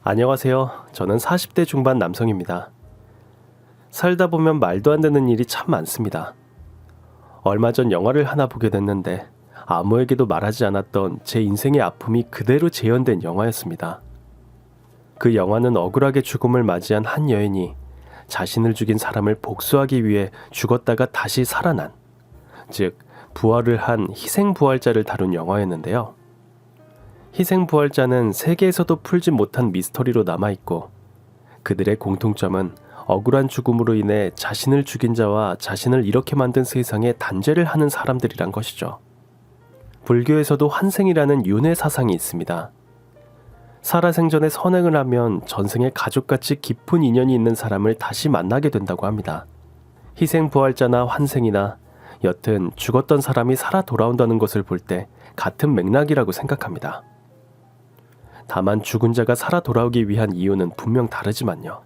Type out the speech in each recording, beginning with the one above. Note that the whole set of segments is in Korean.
안녕하세요. 저는 40대 중반 남성입니다. 살다 보면 말도 안 되는 일이 참 많습니다. 얼마 전 영화를 하나 보게 됐는데 아무에게도 말하지 않았던 제 인생의 아픔이 그대로 재현된 영화였습니다. 그 영화는 억울하게 죽음을 맞이한 한 여인이 자신을 죽인 사람을 복수하기 위해 죽었다가 다시 살아난, 즉 부활을 한 희생부활자를 다룬 영화였는데요. 희생부활자는 세계에서도 풀지 못한 미스터리로 남아있고 그들의 공통점은 억울한 죽음으로 인해 자신을 죽인 자와 자신을 이렇게 만든 세상에 단죄를 하는 사람들이란 것이죠. 불교에서도 환생이라는 윤회 사상이 있습니다. 살아생전에 선행을 하면 전생에 가족같이 깊은 인연이 있는 사람을 다시 만나게 된다고 합니다. 희생부활자나 환생이나 여튼 죽었던 사람이 살아 돌아온다는 것을 볼 때 같은 맥락이라고 생각합니다. 다만 죽은 자가 살아 돌아오기 위한 이유는 분명 다르지만요.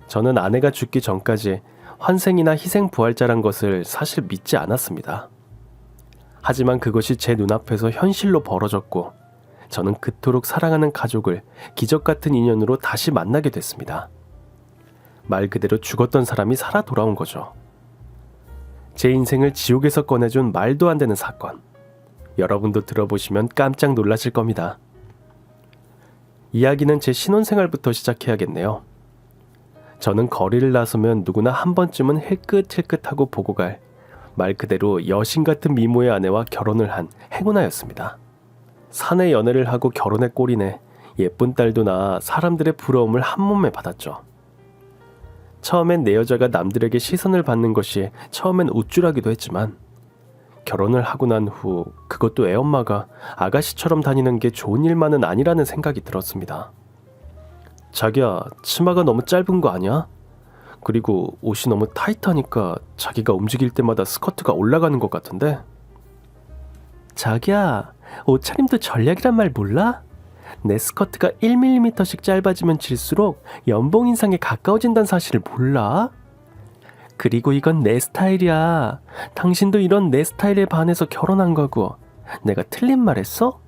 저는 아내가 죽기 전까지 환생이나 희생부활자란 것을 사실 믿지 않았습니다. 하지만 그것이 제 눈앞에서 현실로 벌어졌고 저는 그토록 사랑하는 가족을 기적 같은 인연으로 다시 만나게 됐습니다. 말 그대로 죽었던 사람이 살아 돌아온 거죠. 제 인생을 지옥에서 꺼내준 말도 안 되는 사건. 여러분도 들어보시면 깜짝 놀라실 겁니다. 이야기는 제 신혼생활부터 시작해야겠네요. 저는 거리를 나서면 누구나 한 번쯤은 힐끗힐끗하고 보고 갈 말 그대로 여신 같은 미모의 아내와 결혼을 한 행운아였습니다. 사내 연애를 하고 결혼의 꼴이네, 예쁜 딸도 낳아 사람들의 부러움을 한몸에 받았죠. 처음엔 내 여자가 남들에게 시선을 받는 것이 처음엔 우쭐하기도 했지만 결혼을 하고 난 후 그것도 애엄마가 아가씨처럼 다니는 게 좋은 일만은 아니라는 생각이 들었습니다. 자기야, 치마가 너무 짧은 거 아니야? 그리고 옷이 너무 타이트하니까 자기가 움직일 때마다 스커트가 올라가는 것 같은데? 자기야, 옷차림도 전략이란 말 몰라? 내 스커트가 1mm씩 짧아지면 질수록 연봉 인상에 가까워진다는 사실을 몰라? 그리고 이건 내 스타일이야. 당신도 이런 내 스타일에 반해서 결혼한 거고 내가 틀린 말 했어?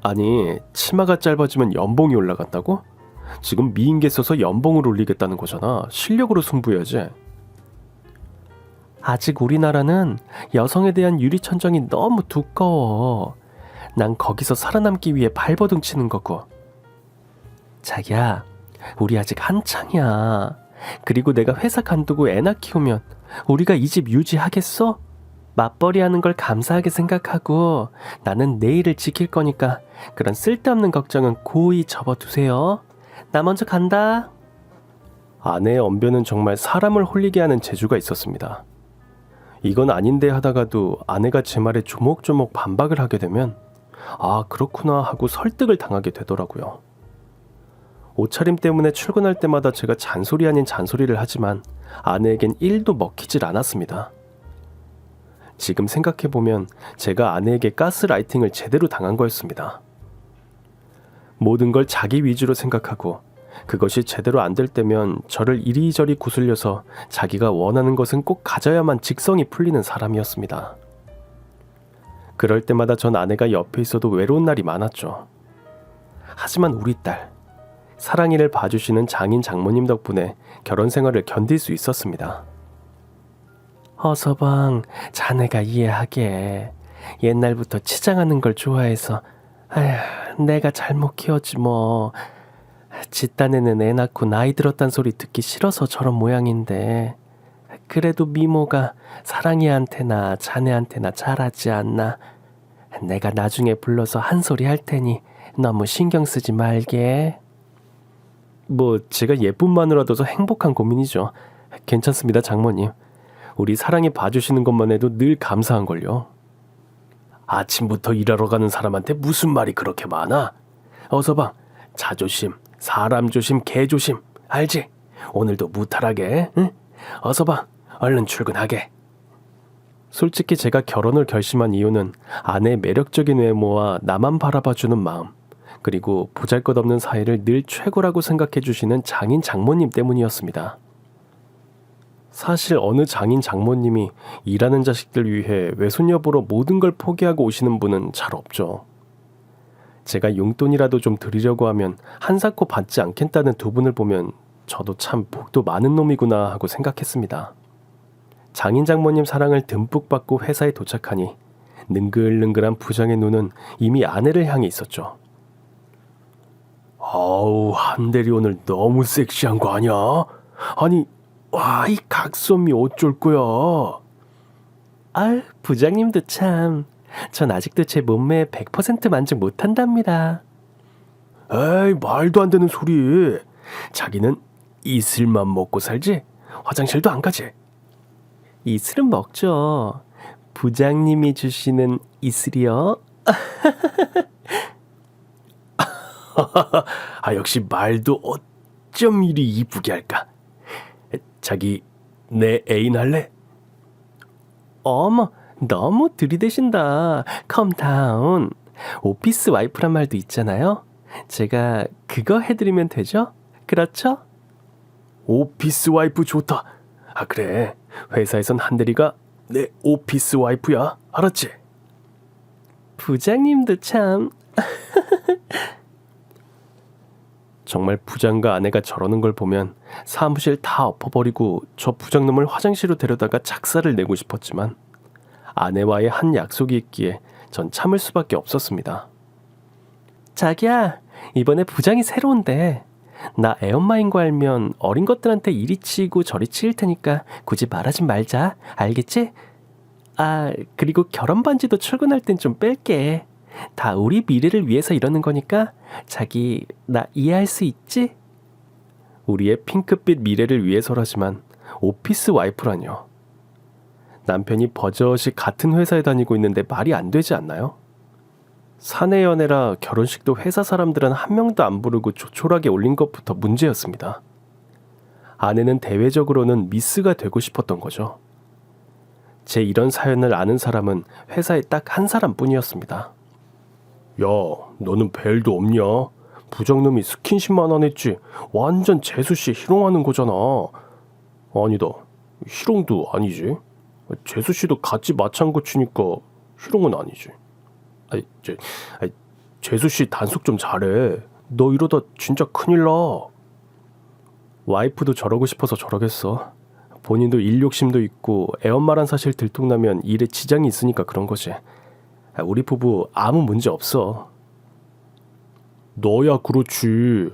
아니, 치마가 짧아지면 연봉이 올라간다고? 지금 미인계 써서 연봉을 올리겠다는 거잖아. 실력으로 승부해야지. 아직 우리나라는 여성에 대한 유리천장이 너무 두꺼워. 난 거기서 살아남기 위해 발버둥 치는 거고. 자기야, 우리 아직 한창이야. 그리고 내가 회사 간두고 애나 키우면 우리가 이 집 유지하겠어? 맞벌이 하는 걸 감사하게 생각하고 나는 내일을 지킬 거니까 그런 쓸데없는 걱정은 고이 접어두세요. 나 먼저 간다. 아내의 언변은 정말 사람을 홀리게 하는 재주가 있었습니다. 이건 아닌데 하다가도 아내가 제 말에 조목조목 반박을 하게 되면 아, 그렇구나 하고 설득을 당하게 되더라고요. 옷차림 때문에 출근할 때마다 제가 잔소리 아닌 잔소리를 하지만 아내에겐 1도 먹히질 않았습니다. 지금 생각해보면 제가 아내에게 가스라이팅을 제대로 당한 거였습니다. 모든 걸 자기 위주로 생각하고 그것이 제대로 안 될 때면 저를 이리저리 구슬려서 자기가 원하는 것은 꼭 가져야만 직성이 풀리는 사람이었습니다. 그럴 때마다 전 아내가 옆에 있어도 외로운 날이 많았죠. 하지만 우리 딸, 사랑이를 봐주시는 장인 장모님 덕분에 결혼 생활을 견딜 수 있었습니다. 어서방, 자네가 이해하게. 옛날부터 치장하는 걸 좋아해서 아휴, 내가 잘못 키웠지 뭐. 집단에는 애 낳고 나이 들었단 소리 듣기 싫어서 저런 모양인데 그래도 미모가 사랑이한테나 자네한테나 잘하지 않나. 내가 나중에 불러서 한 소리 할 테니 너무 신경 쓰지 말게. 뭐 제가 예쁜 마누라도 행복한 고민이죠. 괜찮습니다, 장모님. 우리 사랑이 봐주시는 것만 해도 늘 감사한걸요. 아침부터 일하러 가는 사람한테 무슨 말이 그렇게 많아? 어서 봐. 자조심, 사람 조심, 개 조심. 알지? 오늘도 무탈하게. 응? 어서 봐. 얼른 출근하게. 솔직히 제가 결혼을 결심한 이유는 아내의 매력적인 외모와 나만 바라봐주는 마음, 그리고 보잘것없는 사이를 늘 최고라고 생각해 주시는 장인 장모님 때문이었습니다. 사실 어느 장인 장모님이 일하는 자식들 위해 외손녀 보러 모든 걸 포기하고 오시는 분은 잘 없죠. 제가 용돈이라도 좀 드리려고 하면 한사코 받지 않겠다는 두 분을 보면 저도 참 복도 많은 놈이구나 하고 생각했습니다. 장인 장모님 사랑을 듬뿍 받고 회사에 도착하니 능글능글한 부장의 눈은 이미 아내를 향해 있었죠. 아우, 한대리 오늘 너무 섹시한 거 아니야? 아니, 와, 이 각선미 어쩔 거야? 아, 부장님도 참. 전 아직도 제 몸매에 100% 만족 못한답니다. 에이, 말도 안 되는 소리. 자기는 이슬만 먹고 살지? 화장실도 안 가지? 이슬은 먹죠. 부장님이 주시는 이슬이요? 아, 역시 말도 어쩜 이리 이쁘게 할까? 자기 내 애인 할래? 어머, 너무 들이대신다. 컴다운. 오피스 와이프란 말도 있잖아요. 제가 그거 해드리면 되죠? 그렇죠? 오피스 와이프 좋다. 아, 그래. 회사에선 한대리가 내 오피스 와이프야. 알았지? 부장님도 참. 정말 부장과 아내가 저러는 걸 보면 사무실 다 엎어버리고 저 부장놈을 화장실로 데려다가 작사를 내고 싶었지만 아내와의 한 약속이 있기에 전 참을 수밖에 없었습니다. 자기야, 이번에 부장이 새로운데 나 애엄마인 거 알면 어린 것들한테 이리 치이고 저리 치일 테니까 굳이 말하지 말자. 알겠지? 아, 그리고 결혼 반지도 출근할 땐 좀 뺄게. 다 우리 미래를 위해서 이러는 거니까 자기 나 이해할 수 있지? 우리의 핑크빛 미래를 위해서라지만 오피스 와이프라뇨. 남편이 버젓이 같은 회사에 다니고 있는데 말이 안 되지 않나요? 사내 연애라 결혼식도 회사 사람들은 한 명도 안 부르고 조촐하게 올린 것부터 문제였습니다. 아내는 대외적으로는 미스가 되고 싶었던 거죠. 제 이런 사연을 아는 사람은 회사에 딱 한 사람뿐이었습니다. 야, 너는 벨도 없냐? 부장놈이 스킨십만 안 했지 완전 재수씨 희롱하는 거잖아. 아니다, 희롱도 아니지. 재수씨도 같이 마찬거 치니까 희롱은 아니지. 재수씨 단속 좀 잘해. 너 이러다 진짜 큰일 나. 와이프도 저러고 싶어서 저러겠어. 본인도 일 욕심도 있고 애엄마란 사실 들통나면 일에 지장이 있으니까 그런 거지. 우리 부부 아무 문제 없어. 너야 그렇지.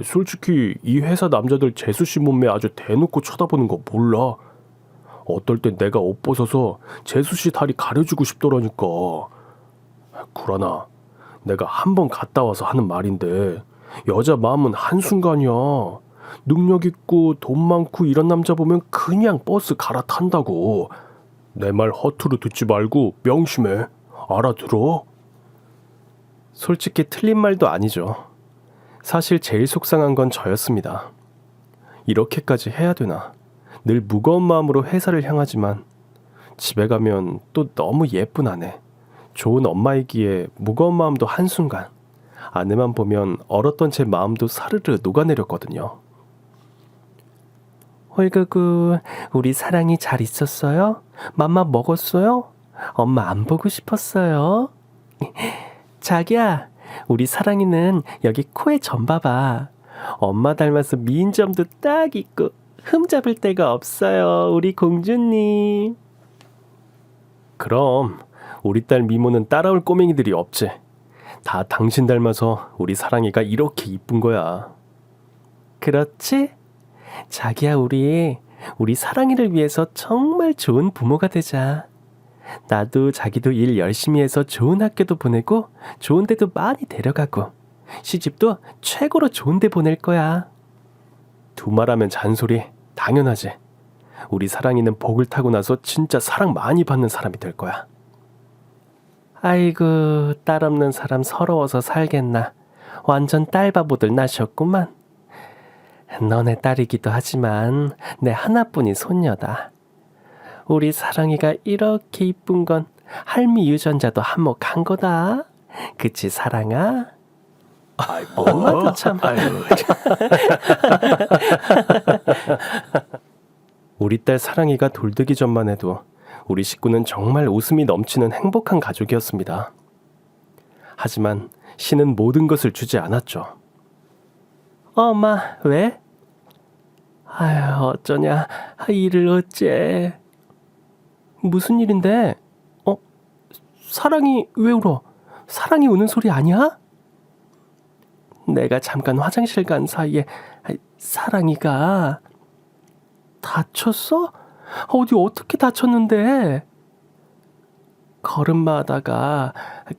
솔직히 이 회사 남자들 재수씨 몸매 아주 대놓고 쳐다보는 거 몰라? 어떨 땐 내가 옷 벗어서 재수씨 다리 가려주고 싶더라니까. 구라나, 내가 한 번 갔다 와서 하는 말인데 여자 마음은 한순간이야. 능력 있고 돈 많고 이런 남자 보면 그냥 버스 갈아탄다고. 내 말 허투루 듣지 말고 명심해. 알아들어? 솔직히 틀린 말도 아니죠. 사실 제일 속상한 건 저였습니다. 이렇게까지 해야 되나. 늘 무거운 마음으로 회사를 향하지만 집에 가면 또 너무 예쁜 아내, 좋은 엄마이기에 무거운 마음도 한순간, 아내만 보면 얼었던 제 마음도 사르르 녹아내렸거든요. 홀그구, 우리 사랑이 잘 있었어요? 맘마 먹었어요? 엄마 안 보고 싶었어요? 자기야, 우리 사랑이는 여기 코에 점 봐봐. 엄마 닮아서 미인 점도 딱 있고 흠잡을 데가 없어요, 우리 공주님. 그럼 우리 딸 미모는 따라올 꼬맹이들이 없지. 다 당신 닮아서 우리 사랑이가 이렇게 이쁜 거야. 그렇지? 자기야, 우리 사랑이를 위해서 정말 좋은 부모가 되자. 나도 자기도 일 열심히 해서 좋은 학교도 보내고 좋은 데도 많이 데려가고 시집도 최고로 좋은 데 보낼 거야. 두말하면 잔소리. 당연하지. 우리 사랑이는 복을 타고 나서 진짜 사랑 많이 받는 사람이 될 거야. 아이고, 딸 없는 사람 서러워서 살겠나. 완전 딸바보들 나셨구만. 너네 딸이기도 하지만 내 하나뿐인 손녀다. 우리 사랑이가 이렇게 이쁜 건 할미 유전자도 한몫한 거다. 그치, 사랑아? 엄마도 참. 우리 딸 사랑이가 돌되기 전만 해도 우리 식구는 정말 웃음이 넘치는 행복한 가족이었습니다. 하지만 신은 모든 것을 주지 않았죠. 엄마, 왜? 아휴, 어쩌냐. 일을 어째. 무슨 일인데? 사랑이 왜 울어? 사랑이 우는 소리 아니야? 내가 잠깐 화장실 간 사이에 사랑이가 다쳤어? 어디 어떻게 다쳤는데? 걸음마다가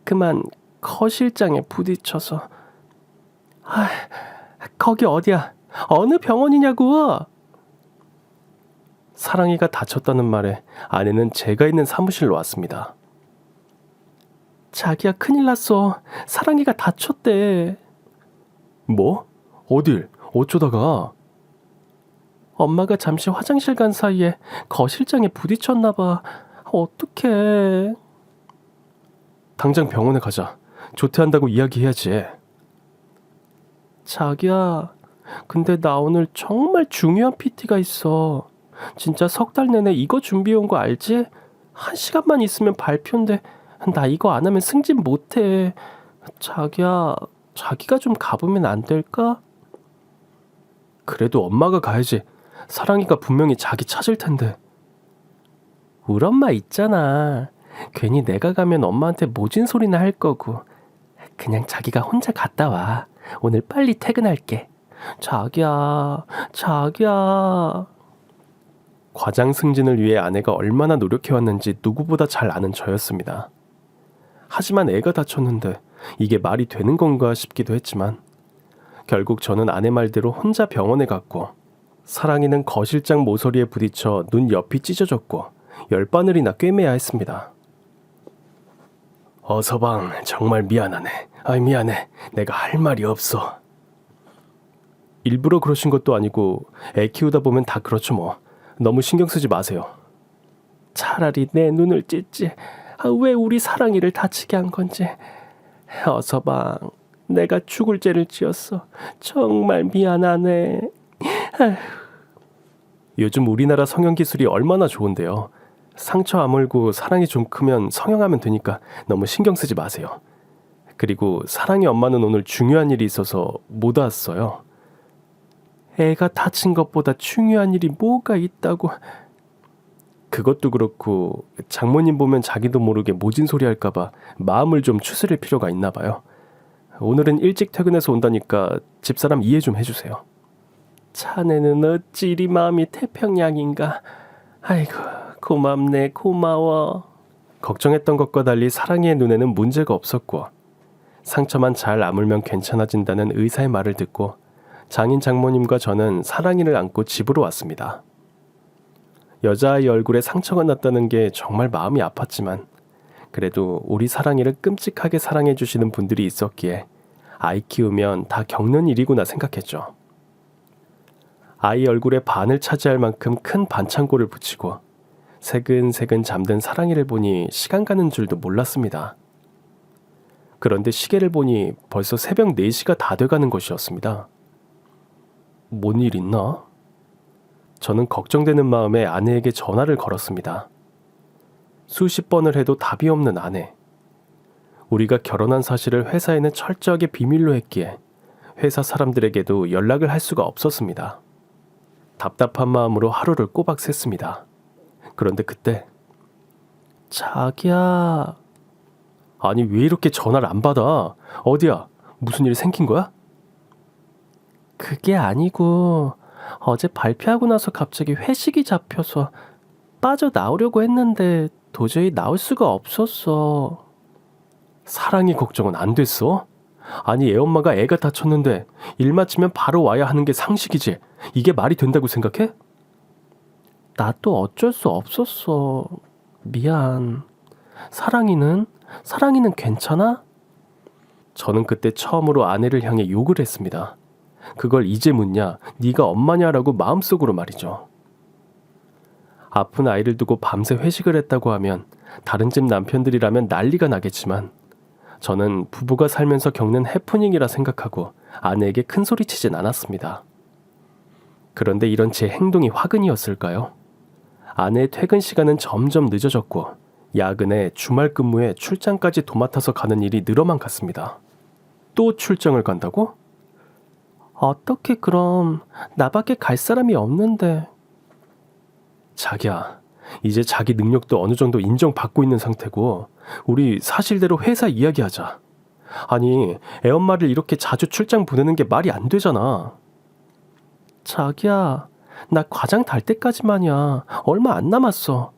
그만 거실장에 부딪혀서. 거기 어디야? 어느 병원이냐고? 사랑이가 다쳤다는 말에 아내는 제가 있는 사무실로 왔습니다. 자기야, 큰일 났어. 사랑이가 다쳤대. 뭐? 어딜? 어쩌다가? 엄마가 잠시 화장실 간 사이에 거실장에 부딪혔나 봐. 어떡해. 당장 병원에 가자. 조퇴한다고 이야기해야지. 자기야, 근데 나 오늘 정말 중요한 PT가 있어. 진짜 석 달 내내 이거 준비해온 거 알지? 1시간만 있으면 발표인데 나 이거 안 하면 승진 못해. 자기야, 자기가 좀 가보면 안 될까? 그래도 엄마가 가야지. 사랑이가 분명히 자기 찾을 텐데. 우리 엄마 있잖아. 괜히 내가 가면 엄마한테 모진 소리나 할 거고. 그냥 자기가 혼자 갔다 와. 오늘 빨리 퇴근할게. 자기야, 자기야. 과장 승진을 위해 아내가 얼마나 노력해왔는지 누구보다 잘 아는 저였습니다. 하지만 애가 다쳤는데 이게 말이 되는 건가 싶기도 했지만 결국 저는 아내 말대로 혼자 병원에 갔고 사랑이는 거실장 모서리에 부딪혀 눈 옆이 찢어졌고 10바늘이나 꿰매야 했습니다. 서방, 정말 미안하네. 미안해. 내가 할 말이 없어. 일부러 그러신 것도 아니고 애 키우다 보면 다 그렇죠 뭐. 너무 신경 쓰지 마세요. 차라리 내 눈을 찢지. 왜 우리 사랑이를 다치게 한 건지. 서방, 내가 죽을 죄를 지었어. 정말 미안하네. 요즘 우리나라 성형기술이 얼마나 좋은데요. 상처 아물고 사랑이 좀 크면 성형하면 되니까 너무 신경 쓰지 마세요. 그리고 사랑이 엄마는 오늘 중요한 일이 있어서 못 왔어요. 애가 다친 것보다 중요한 일이 뭐가 있다고. 그것도 그렇고 장모님 보면 자기도 모르게 모진 소리 할까봐 마음을 좀 추스릴 필요가 있나 봐요. 오늘은 일찍 퇴근해서 온다니까 집사람 이해 좀 해주세요. 자네는 어찌 이리 마음이 태평양인가. 아이고, 고맙네, 고마워. 걱정했던 것과 달리 사랑이의 눈에는 문제가 없었고 상처만 잘 아물면 괜찮아진다는 의사의 말을 듣고 장인 장모님과 저는 사랑이를 안고 집으로 왔습니다. 여자아이 얼굴에 상처가 났다는 게 정말 마음이 아팠지만 그래도 우리 사랑이를 끔찍하게 사랑해 주시는 분들이 있었기에 아이 키우면 다 겪는 일이구나 생각했죠. 아이 얼굴에 반을 차지할 만큼 큰 반창고를 붙이고 새근새근 잠든 사랑이를 보니 시간 가는 줄도 몰랐습니다. 그런데 시계를 보니 벌써 새벽 4시가 다 돼가는 것이었습니다. 뭔 일 있나? 저는 걱정되는 마음에 아내에게 전화를 걸었습니다. 수십 번을 해도 답이 없는 아내. 우리가 결혼한 사실을 회사에는 철저하게 비밀로 했기에 회사 사람들에게도 연락을 할 수가 없었습니다. 답답한 마음으로 하루를 꼬박 샜습니다. 그런데 그때 자기야. 아니 왜 이렇게 전화를 안 받아? 어디야? 무슨 일 생긴 거야? 그게 아니고 어제 발표하고 나서 갑자기 회식이 잡혀서 빠져나오려고 했는데 도저히 나올 수가 없었어. 사랑이 걱정은 안 됐어? 아니 애엄마가 애가 다쳤는데 일 마치면 바로 와야 하는 게 상식이지. 이게 말이 된다고 생각해? 나 또 어쩔 수 없었어. 미안. 사랑이는 괜찮아? 저는 그때 처음으로 아내를 향해 욕을 했습니다. 그걸 이제 묻냐, 네가 엄마냐라고 마음속으로 말이죠. 아픈 아이를 두고 밤새 회식을 했다고 하면 다른 집 남편들이라면 난리가 나겠지만 저는 부부가 살면서 겪는 해프닝이라 생각하고 아내에게 큰 소리치진 않았습니다. 그런데 이런 제 행동이 화근이었을까요? 아내의 퇴근 시간은 점점 늦어졌고 야근에 주말 근무에 출장까지 도맡아서 가는 일이 늘어만 갔습니다. 또 출장을 간다고? 어떻게 그럼 나밖에 갈 사람이 없는데. 자기야, 이제 자기 능력도 어느 정도 인정받고 있는 상태고 우리 사실대로 회사 이야기하자. 아니, 애엄마를 이렇게 자주 출장 보내는 게 말이 안 되잖아. 자기야, 나 과장 달 때까지만이야. 얼마 안 남았어.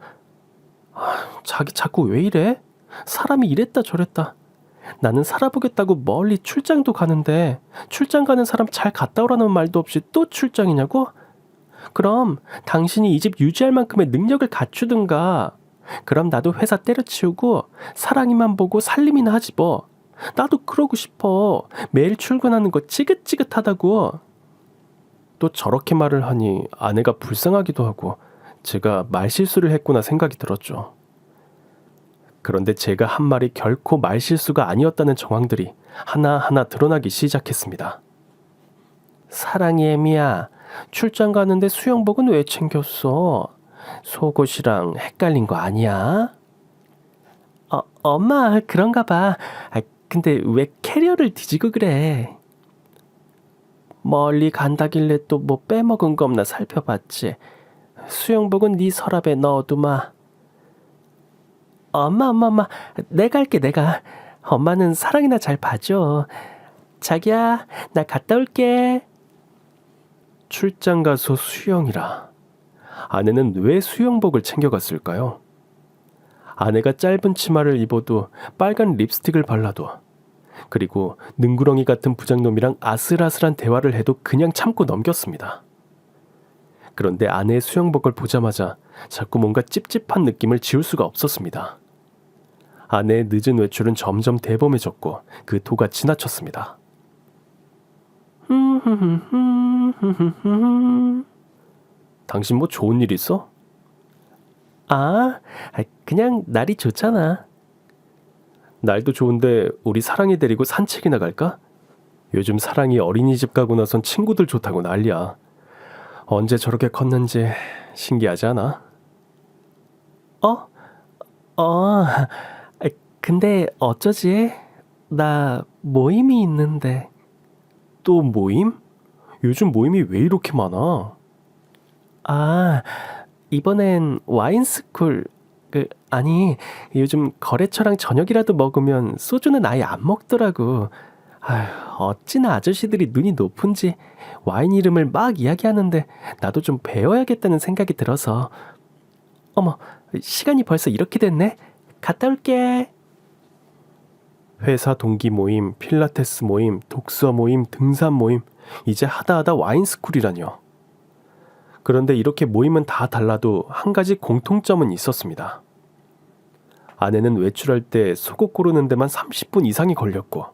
자기 자꾸 왜 이래? 사람이 이랬다 저랬다. 나는 살아보겠다고 멀리 출장도 가는데 출장 가는 사람 잘 갔다 오라는 말도 없이 또 출장이냐고? 그럼 당신이 이 집 유지할 만큼의 능력을 갖추든가. 그럼 나도 회사 때려치우고 사랑이만 보고 살림이나 하지 뭐. 나도 그러고 싶어. 매일 출근하는 거 지긋지긋하다고. 또 저렇게 말을 하니 아내가 불쌍하기도 하고 제가 말실수를 했구나 생각이 들었죠. 그런데 제가 한 말이 결코 말실수가 아니었다는 정황들이 하나하나 드러나기 시작했습니다. 사랑이 애미야, 출장 가는데 수영복은 왜 챙겼어? 속옷이랑 헷갈린 거 아니야? 엄마 그런가 봐. 근데 왜 캐리어를 뒤지고 그래? 멀리 간다길래 또 뭐 빼먹은 거 없나 살펴봤지. 수영복은 네 서랍에 넣어두마. 엄마, 내가 할게, 내가. 엄마는 사랑이나 잘 봐줘. 자기야, 나 갔다 올게. 출장 가서 수영이라. 아내는 왜 수영복을 챙겨갔을까요? 아내가 짧은 치마를 입어도 빨간 립스틱을 발라도, 그리고 능구렁이 같은 부장놈이랑 아슬아슬한 대화를 해도 그냥 참고 넘겼습니다. 그런데 아내의 수영복을 보자마자 자꾸 뭔가 찝찝한 느낌을 지울 수가 없었습니다. 아내의 늦은 외출은 점점 대범해졌고 그 도가 지나쳤습니다. 당신 뭐 좋은 일 있어? 그냥 날이 좋잖아. 날도 좋은데 우리 사랑이 데리고 산책이나 갈까? 요즘 사랑이 어린이집 가고 나선 친구들 좋다고 난리야. 언제 저렇게 컸는지 신기하지 않아? 근데 어쩌지? 나 모임이 있는데. 또 모임? 요즘 모임이 왜 이렇게 많아? 이번엔 와인스쿨. 아니, 요즘 거래처랑 저녁이라도 먹으면 소주는 아예 안 먹더라고. 어찌나 아저씨들이 눈이 높은지 와인 이름을 막 이야기하는데 나도 좀 배워야겠다는 생각이 들어서. 어머, 시간이 벌써 이렇게 됐네. 갔다 올게. 회사 동기 모임, 필라테스 모임, 독서 모임, 등산 모임, 이제 하다하다 와인스쿨이라뇨. 그런데 이렇게 모임은 다 달라도 한 가지 공통점은 있었습니다. 아내는 외출할 때 속옷 고르는 데만 30분 이상이 걸렸고,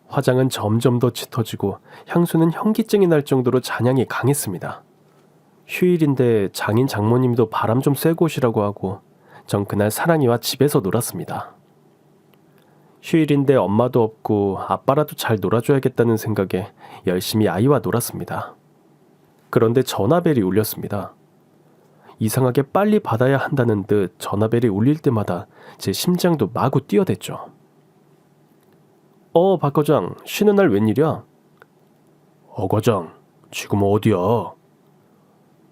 화장은 점점 더 짙어지고 향수는 현기증이 날 정도로 잔향이 강했습니다. 휴일인데 장인 장모님도 바람 좀 쐬고 오시라고 하고 전 그날 사랑이와 집에서 놀았습니다. 휴일인데 엄마도 없고 아빠라도 잘 놀아줘야겠다는 생각에 열심히 아이와 놀았습니다. 그런데 전화벨이 울렸습니다. 이상하게 빨리 받아야 한다는 듯 전화벨이 울릴 때마다 제 심장도 마구 뛰어댔죠. 박 과장, 쉬는 날 웬일이야? 과장, 지금 어디야?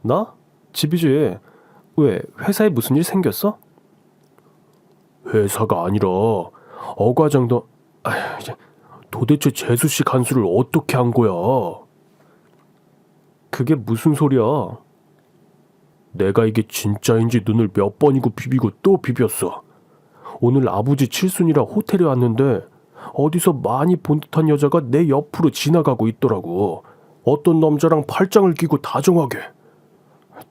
나? 집이지. 왜, 회사에 무슨 일 생겼어? 회사가 아니라 과장도 도대체 재수씨 간수를 어떻게 한 거야? 그게 무슨 소리야? 내가 이게 진짜인지 눈을 몇 번이고 비비고 또 비볐어. 오늘 아버지 칠순이라 호텔에 왔는데 어디서 많이 본 듯한 여자가 내 옆으로 지나가고 있더라고. 어떤 남자랑 팔짱을 끼고 다정하게.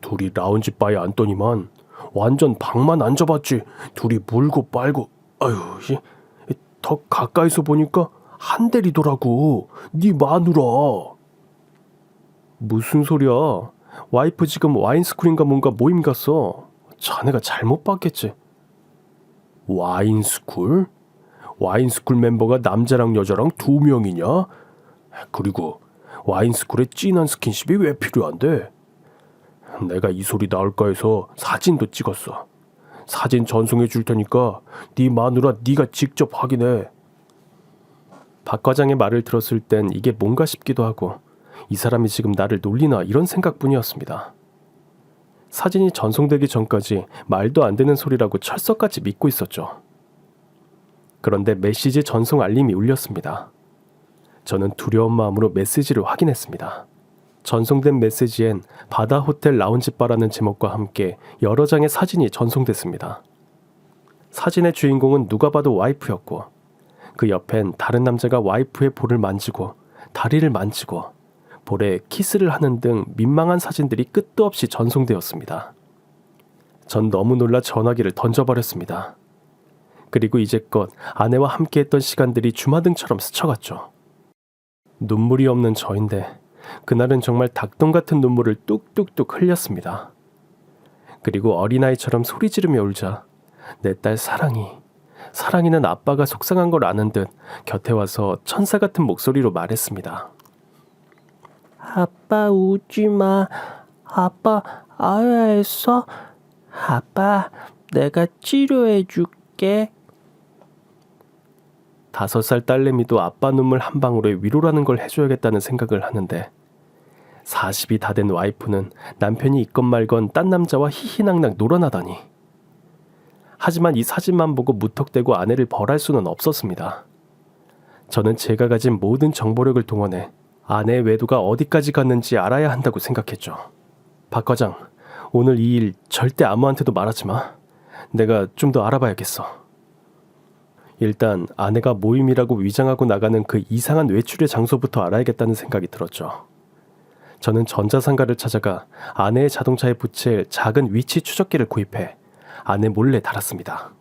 둘이 라운지 바에 앉더니만 완전 방만 앉아봤지 둘이 물고 빨고. 더 가까이서 보니까 한 대리더라고. 네 마누라. 무슨 소리야? 와이프 지금 와인스쿨인가 뭔가 모임 갔어. 자네가 잘못 봤겠지. 와인스쿨? 와인스쿨 멤버가 남자랑 여자랑 2명이냐? 그리고 와인스쿨에 진한 스킨십이 왜 필요한데? 내가 이 소리 나올까 해서 사진도 찍었어. 사진 전송해 줄 테니까 네 마누라 네가 직접 확인해. 박 과장의 말을 들었을 땐 이게 뭔가 싶기도 하고 이 사람이 지금 나를 놀리나 이런 생각뿐이었습니다. 사진이 전송되기 전까지 말도 안 되는 소리라고 철석같이 믿고 있었죠. 그런데 메시지 전송 알림이 울렸습니다. 저는 두려운 마음으로 메시지를 확인했습니다. 전송된 메시지엔 바다 호텔 라운지 바라는 제목과 함께 여러 장의 사진이 전송됐습니다. 사진의 주인공은 누가 봐도 와이프였고 그 옆엔 다른 남자가 와이프의 볼을 만지고 다리를 만지고 볼에 키스를 하는 등 민망한 사진들이 끝도 없이 전송되었습니다. 전 너무 놀라 전화기를 던져버렸습니다. 그리고 이제껏 아내와 함께했던 시간들이 주마등처럼 스쳐갔죠. 눈물이 없는 저인데 그날은 정말 닭똥 같은 눈물을 뚝뚝뚝 흘렸습니다. 그리고 어린아이처럼 소리 지르며 울자 내 딸 사랑이는 아빠가 속상한 걸 아는 듯 곁에 와서 천사 같은 목소리로 말했습니다. 아빠 우지 마. 아빠 아야 했어? 아빠 내가 치료해 줄게. 5살 딸내미도 아빠 눈물 한 방울에 위로라는 걸 해줘야겠다는 생각을 하는데 40이 다 된 와이프는 남편이 있건 말건 딴 남자와 희희낙낙 놀아나다니. 하지만 이 사진만 보고 무턱대고 아내를 벌할 수는 없었습니다. 저는 제가 가진 모든 정보력을 동원해 아내의 외도가 어디까지 갔는지 알아야 한다고 생각했죠. 박 과장, 오늘 이 일 절대 아무한테도 말하지 마. 내가 좀 더 알아봐야겠어. 일단 아내가 모임이라고 위장하고 나가는 그 이상한 외출의 장소부터 알아야겠다는 생각이 들었죠. 저는 전자상가를 찾아가 아내의 자동차에 붙일 작은 위치 추적기를 구입해 아내 몰래 달았습니다.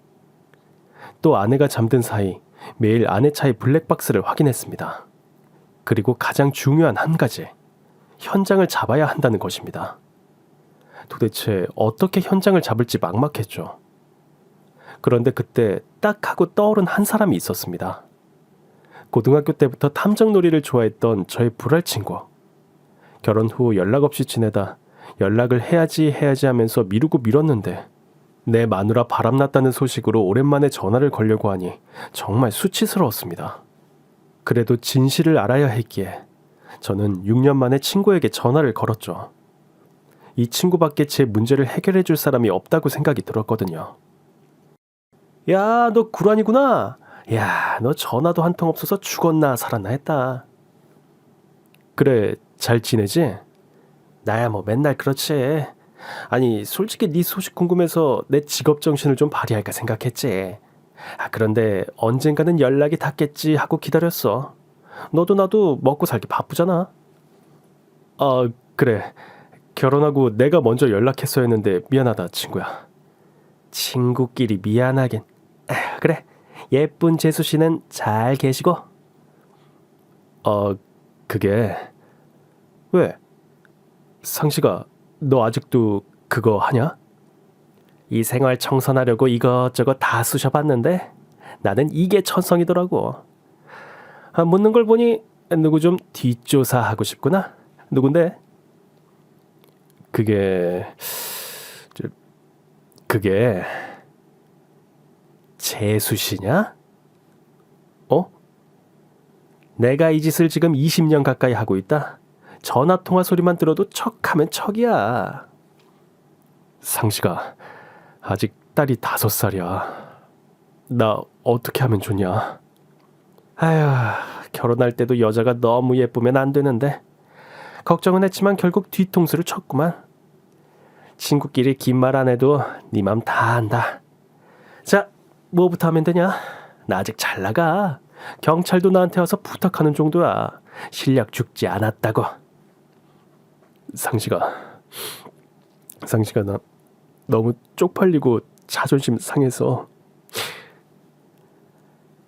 또 아내가 잠든 사이 매일 아내 차의 블랙박스를 확인했습니다. 그리고 가장 중요한 한 가지, 현장을 잡아야 한다는 것입니다. 도대체 어떻게 현장을 잡을지 막막했죠. 그런데 그때 딱 하고 떠오른 한 사람이 있었습니다. 고등학교 때부터 탐정놀이를 좋아했던 저의 불알 친구. 결혼 후 연락 없이 지내다 연락을 해야지 하면서 미루고 미뤘는데 내 마누라 바람났다는 소식으로 오랜만에 전화를 걸려고 하니 정말 수치스러웠습니다. 그래도 진실을 알아야 했기에 저는 6년 만에 친구에게 전화를 걸었죠. 이 친구밖에 제 문제를 해결해 줄 사람이 없다고 생각이 들었거든요. 야, 너 구란이구나. 야, 너 전화도 한 통 없어서 죽었나 살았나 했다. 그래, 잘 지내지? 나야 뭐 맨날 그렇지. 아니, 솔직히 네 소식 궁금해서 내 직업 정신을 좀 발휘할까 생각했지. 그런데 언젠가는 연락이 닿겠지 하고 기다렸어. 너도 나도 먹고 살기 바쁘잖아. 그래. 결혼하고 내가 먼저 연락했어야 했는데 미안하다, 친구야. 친구끼리 미안하긴. 그래. 예쁜 재수 씨는 잘 계시고? 그게... 왜? 상씨가 너 아직도 그거 하냐? 이 생활 청산하려고 이것저것 다 쑤셔봤는데 나는 이게 천성이더라고. 묻는 걸 보니 누구 좀 뒷조사하고 싶구나. 누군데? 그게 재수씨냐? 내가 이 짓을 지금 20년 가까이 하고 있다. 전화통화 소리만 들어도 척하면 척이야. 상씨가 아직 딸이 5살이야. 나 어떻게 하면 좋냐? 아휴, 결혼할 때도 여자가 너무 예쁘면 안 되는데 걱정은 했지만 결국 뒤통수를 쳤구만. 친구끼리 긴 말 안 해도 네 맘 다 안다. 자, 뭐부터 하면 되냐? 나 아직 잘 나가. 경찰도 나한테 와서 부탁하는 정도야. 실력 죽지 않았다고. 상씨가 나 너무 쪽팔리고 자존심 상해서.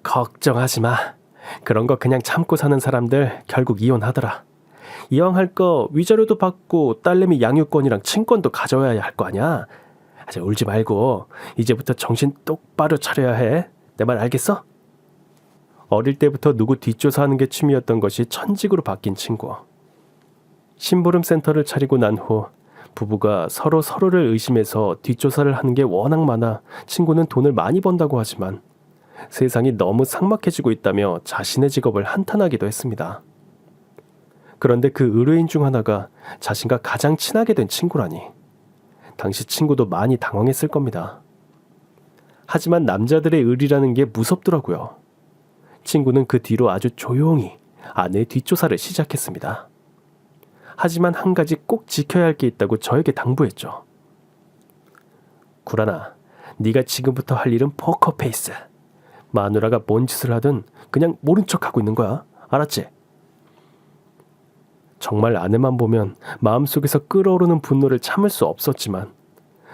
걱정하지 마. 그런 거 그냥 참고 사는 사람들 결국 이혼하더라. 이왕 할 거 위자료도 받고 딸내미 양육권이랑 친권도 가져와야 할 거 아니야. 아직 울지 말고 이제부터 정신 똑바로 차려야 해. 내 말 알겠어? 어릴 때부터 누구 뒷조사하는 게 취미였던 것이 천직으로 바뀐 친구. 심부름 센터를 차리고 난 후 부부가 서로를 의심해서 뒷조사를 하는 게 워낙 많아 친구는 돈을 많이 번다고 하지만 세상이 너무 삭막해지고 있다며 자신의 직업을 한탄하기도 했습니다. 그런데 그 의뢰인 중 하나가 자신과 가장 친하게 된 친구라니 당시 친구도 많이 당황했을 겁니다. 하지만 남자들의 의리라는 게 무섭더라고요. 친구는 그 뒤로 아주 조용히 아내의 뒷조사를 시작했습니다. 하지만 한 가지 꼭 지켜야 할 게 있다고 저에게 당부했죠. 구라나, 네가 지금부터 할 일은 포커페이스. 마누라가 뭔 짓을 하든 그냥 모른 척하고 있는 거야. 알았지? 정말 아내만 보면 마음속에서 끓어오르는 분노를 참을 수 없었지만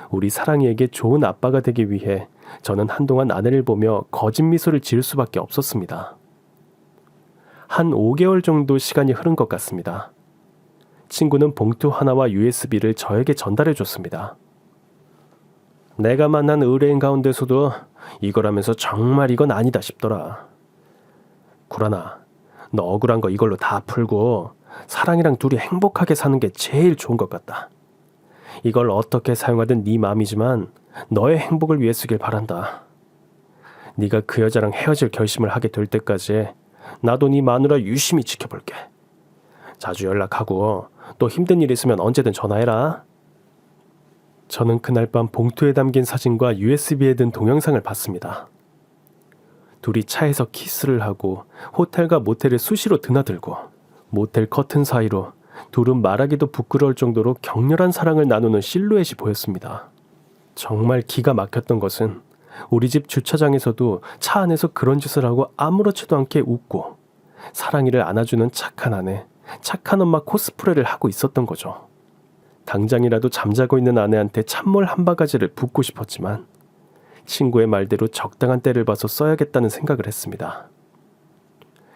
우리 사랑이에게 좋은 아빠가 되기 위해 저는 한동안 아내를 보며 거짓 미소를 지을 수밖에 없었습니다. 한 5개월 정도 시간이 흐른 것 같습니다. 친구는 봉투 하나와 USB를 저에게 전달해 줬습니다. 내가 만난 의뢰인 가운데서도 이거라면서 정말 이건 아니다 싶더라. 구라나, 너 억울한 거 이걸로 다 풀고 사랑이랑 둘이 행복하게 사는 게 제일 좋은 것 같다. 이걸 어떻게 사용하든 네 마음이지만 너의 행복을 위해 쓰길 바란다. 네가 그 여자랑 헤어질 결심을 하게 될 때까지 나도 네 마누라 유심히 지켜볼게. 자주 연락하고 또 힘든 일 있으면 언제든 전화해라. 저는 그날 밤 봉투에 담긴 사진과 USB에 든 동영상을 봤습니다. 둘이 차에서 키스를 하고 호텔과 모텔을 수시로 드나들고 모텔 커튼 사이로 둘은 말하기도 부끄러울 정도로 격렬한 사랑을 나누는 실루엣이 보였습니다. 정말 기가 막혔던 것은 우리 집 주차장에서도 차 안에서 그런 짓을 하고 아무렇지도 않게 웃고 사랑이를 안아주는 착한 아내, 착한 엄마 코스프레를 하고 있었던 거죠. 당장이라도 잠자고 있는 아내한테 찬물 한 바가지를 붓고 싶었지만 친구의 말대로 적당한 때를 봐서 써야겠다는 생각을 했습니다.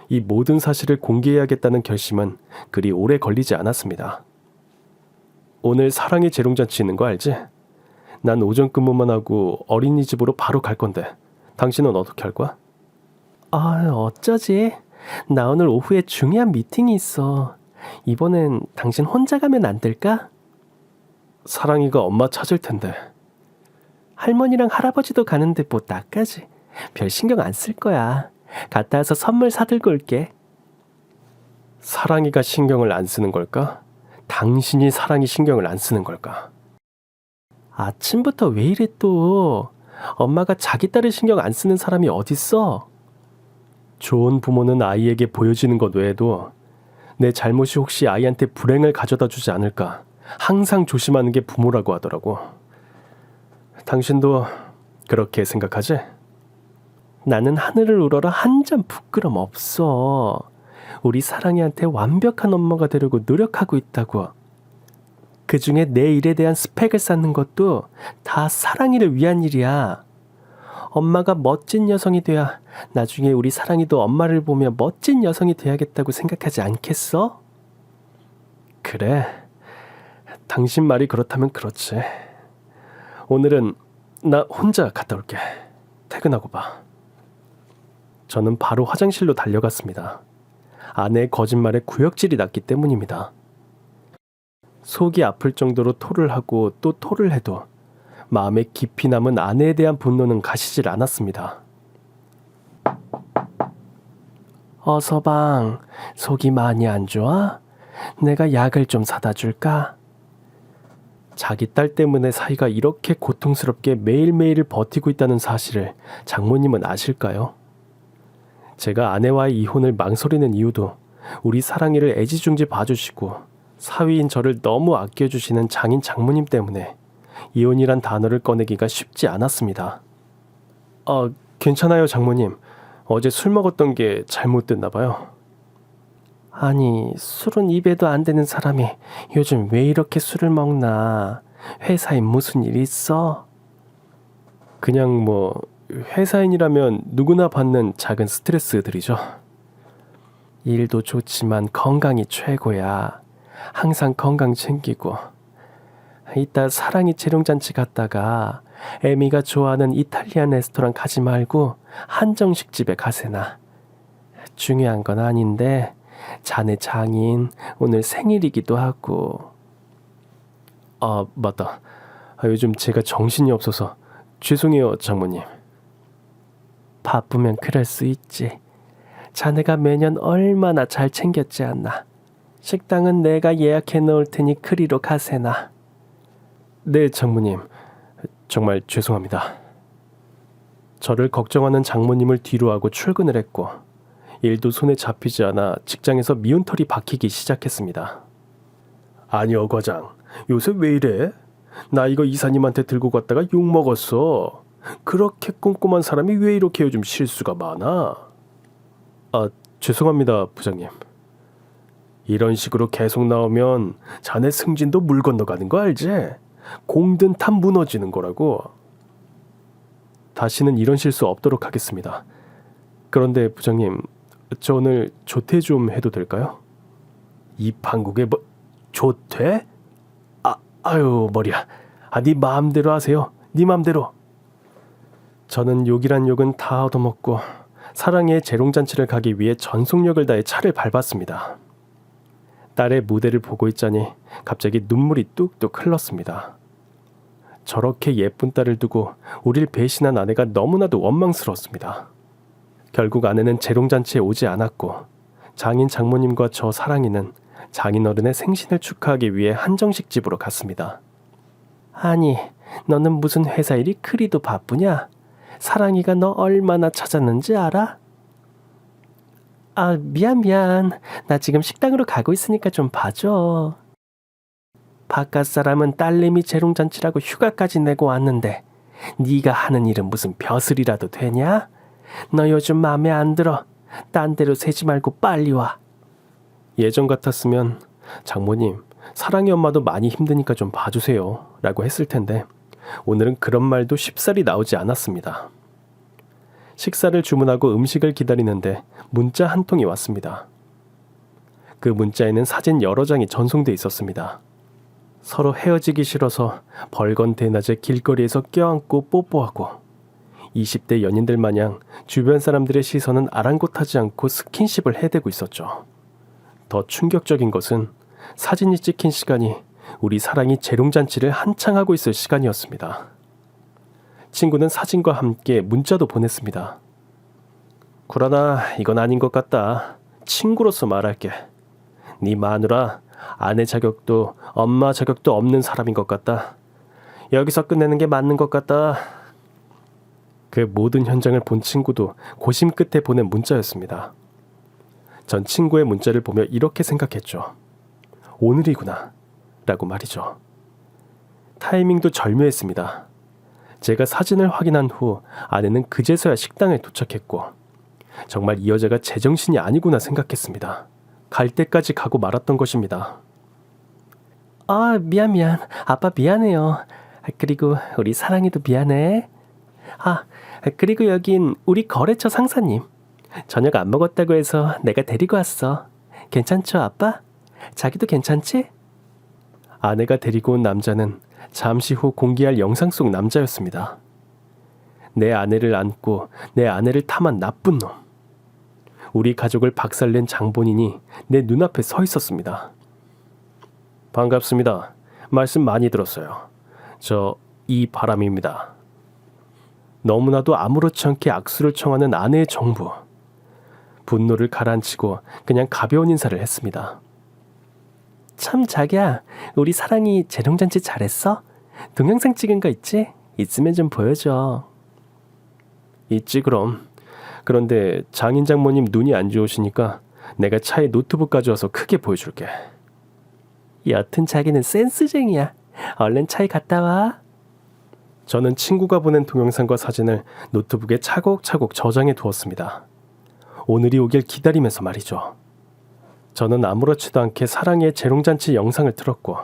이 모든 사실을 공개해야겠다는 결심은 그리 오래 걸리지 않았습니다. 오늘 사랑의 재롱잔치 있는 거 알지? 난 오전 근무만 하고 어린이집으로 바로 갈 건데 당신은 어떻게 할 거야? 어쩌지? 나 오늘 오후에 중요한 미팅이 있어. 이번엔 당신 혼자 가면 안 될까? 사랑이가 엄마 찾을 텐데. 할머니랑 할아버지도 가는데 뭐 나까지. 별 신경 안 쓸 거야. 갔다 와서 선물 사들고 올게. 사랑이가 신경을 안 쓰는 걸까? 당신이 사랑이 신경을 안 쓰는 걸까? 아침부터 왜 이래 또. 엄마가 자기 딸을 신경 안 쓰는 사람이 어딨어? 좋은 부모는 아이에게 보여지는 것 외에도 내 잘못이 혹시 아이한테 불행을 가져다 주지 않을까 항상 조심하는 게 부모라고 하더라고. 당신도 그렇게 생각하지? 나는 하늘을 우러러 한 점 부끄럼 없어. 우리 사랑이한테 완벽한 엄마가 되려고 노력하고 있다고. 그중에 내 일에 대한 스펙을 쌓는 것도 다 사랑이를 위한 일이야. 엄마가 멋진 여성이 돼야 나중에 우리 사랑이도 엄마를 보며 멋진 여성이 돼야겠다고 생각하지 않겠어? 그래. 당신 말이 그렇다면 그렇지. 오늘은 나 혼자 갔다 올게. 퇴근하고 봐. 저는 바로 화장실로 달려갔습니다. 아내의 거짓말에 구역질이 났기 때문입니다. 속이 아플 정도로 토를 하고 또 토를 해도 마음에 깊이 남은 아내에 대한 분노는 가시질 않았습니다. 어서방, 속이 많이 안 좋아? 내가 약을 좀 사다 줄까? 자기 딸 때문에 사이가 이렇게 고통스럽게 매일매일을 버티고 있다는 사실을 장모님은 아실까요? 제가 아내와의 이혼을 망설이는 이유도 우리 사랑이를 애지중지 봐주시고 사위인 저를 너무 아껴주시는 장인 장모님 때문에 이혼이란 단어를 꺼내기가 쉽지 않았습니다. 괜찮아요, 장모님. 어제 술 먹었던 게 잘못됐나 봐요. 아니, 술은 입에도 안 되는 사람이 요즘 왜 이렇게 술을 먹나? 회사에 무슨 일 있어? 그냥 회사인이라면 누구나 받는 작은 스트레스들이죠. 일도 좋지만 건강이 최고야. 항상 건강 챙기고. 이따 사랑이 재롱잔치 갔다가 에미가 좋아하는 이탈리안 레스토랑 가지 말고 한정식 집에 가세나. 중요한 건 아닌데 자네 장인 오늘 생일이기도 하고. 맞다. 요즘 제가 정신이 없어서 죄송해요, 장모님. 바쁘면 그럴 수 있지. 자네가 매년 얼마나 잘 챙겼지 않나. 식당은 내가 예약해 놓을 테니 그리로 가세나. 네, 장모님. 정말 죄송합니다. 저를 걱정하는 장모님을 뒤로 하고 출근을 했고 일도 손에 잡히지 않아 직장에서 미운 털이 박히기 시작했습니다. 아니요, 과장. 요새 왜 이래? 나 이거 이사님한테 들고 갔다가 욕먹었어. 그렇게 꼼꼼한 사람이 왜 이렇게 요즘 실수가 많아? 아, 죄송합니다, 부장님. 이런 식으로 계속 나오면 자네 승진도 물 건너가는 거 알지? 공든 탑 무너지는 거라고. 다시는 이런 실수 없도록 하겠습니다. 그런데 부장님, 저 오늘 조퇴 좀 해도 될까요? 이 판국에 뭐 조퇴? 아유 머리야. 네 마음대로 하세요. 네 마음대로. 저는 욕이란 욕은 다 얻어먹고 사랑의 재롱잔치를 가기 위해 전속력을 다해 차를 밟았습니다. 딸의 무대를 보고 있자니 갑자기 눈물이 뚝뚝 흘렀습니다. 저렇게 예쁜 딸을 두고 우릴 배신한 아내가 너무나도 원망스러웠습니다. 결국 아내는 재롱잔치에 오지 않았고 장인 장모님과 저 사랑이는 장인어른의 생신을 축하하기 위해 한정식 집으로 갔습니다. 아니, 너는 무슨 회사 일이 그리도 바쁘냐? 사랑이가 너 얼마나 찾았는지 알아? 미안. 나 지금 식당으로 가고 있으니까 좀 봐줘. 바깥 사람은 딸내미 재롱잔치라고 휴가까지 내고 왔는데 네가 하는 일은 무슨 벼슬이라도 되냐? 너 요즘 마음에 안 들어. 딴 데로 새지 말고 빨리 와. 예전 같았으면 장모님, 사랑이 엄마도 많이 힘드니까 좀 봐주세요 라고 했을 텐데 오늘은 그런 말도 쉽사리 나오지 않았습니다. 식사를 주문하고 음식을 기다리는데 문자 한 통이 왔습니다. 그 문자에는 사진 여러 장이 전송돼 있었습니다. 서로 헤어지기 싫어서 벌건 대낮에 길거리에서 껴안고 뽀뽀하고 20대 연인들 마냥 주변 사람들의 시선은 아랑곳하지 않고 스킨십을 해대고 있었죠. 더 충격적인 것은 사진이 찍힌 시간이 우리 사랑이 재롱잔치를 한창 하고 있을 시간이었습니다. 친구는 사진과 함께 문자도 보냈습니다. 구라나, 이건 아닌 것 같다. 친구로서 말할게. 네 마누라 아내 자격도 엄마 자격도 없는 사람인 것 같다. 여기서 끝내는 게 맞는 것 같다. 그 모든 현장을 본 친구도 고심 끝에 보낸 문자였습니다. 전 친구의 문자를 보며 이렇게 생각했죠. 오늘이구나 라고 말이죠. 타이밍도 절묘했습니다. 제가 사진을 확인한 후 아내는 그제서야 식당에 도착했고 정말 이 여자가 제정신이 아니구나 생각했습니다. 갈 때까지 가고 말았던 것입니다. 미안. 아빠 미안해요. 그리고 우리 사랑이도 미안해. 그리고 여긴 우리 거래처 상사님. 저녁 안 먹었다고 해서 내가 데리고 왔어. 괜찮죠, 아빠? 자기도 괜찮지? 아내가 데리고 온 남자는 잠시 후 공개할 영상 속 남자였습니다. 내 아내를 안고 내 아내를 탐한 나쁜 놈. 우리 가족을 박살낸 장본인이 내 눈앞에 서 있었습니다. 반갑습니다. 말씀 많이 들었어요. 저 이바람입니다. 너무나도 아무렇지 않게 악수를 청하는 아내의 정부. 분노를 가라앉히고 그냥 가벼운 인사를 했습니다. 참 자기야, 우리 사랑이 재롱잔치 잘했어? 동영상 찍은 거 있지? 있으면 좀 보여줘. 있지 그럼. 그런데 장인 장모님 눈이 안 좋으시니까 내가 차에 노트북 가져와서 크게 보여줄게. 여튼 자기는 센스쟁이야. 얼른 차에 갔다 와. 저는 친구가 보낸 동영상과 사진을 노트북에 차곡차곡 저장해 두었습니다. 오늘이 오길 기다리면서 말이죠. 저는 아무렇지도 않게 사랑의 재롱잔치 영상을 틀었고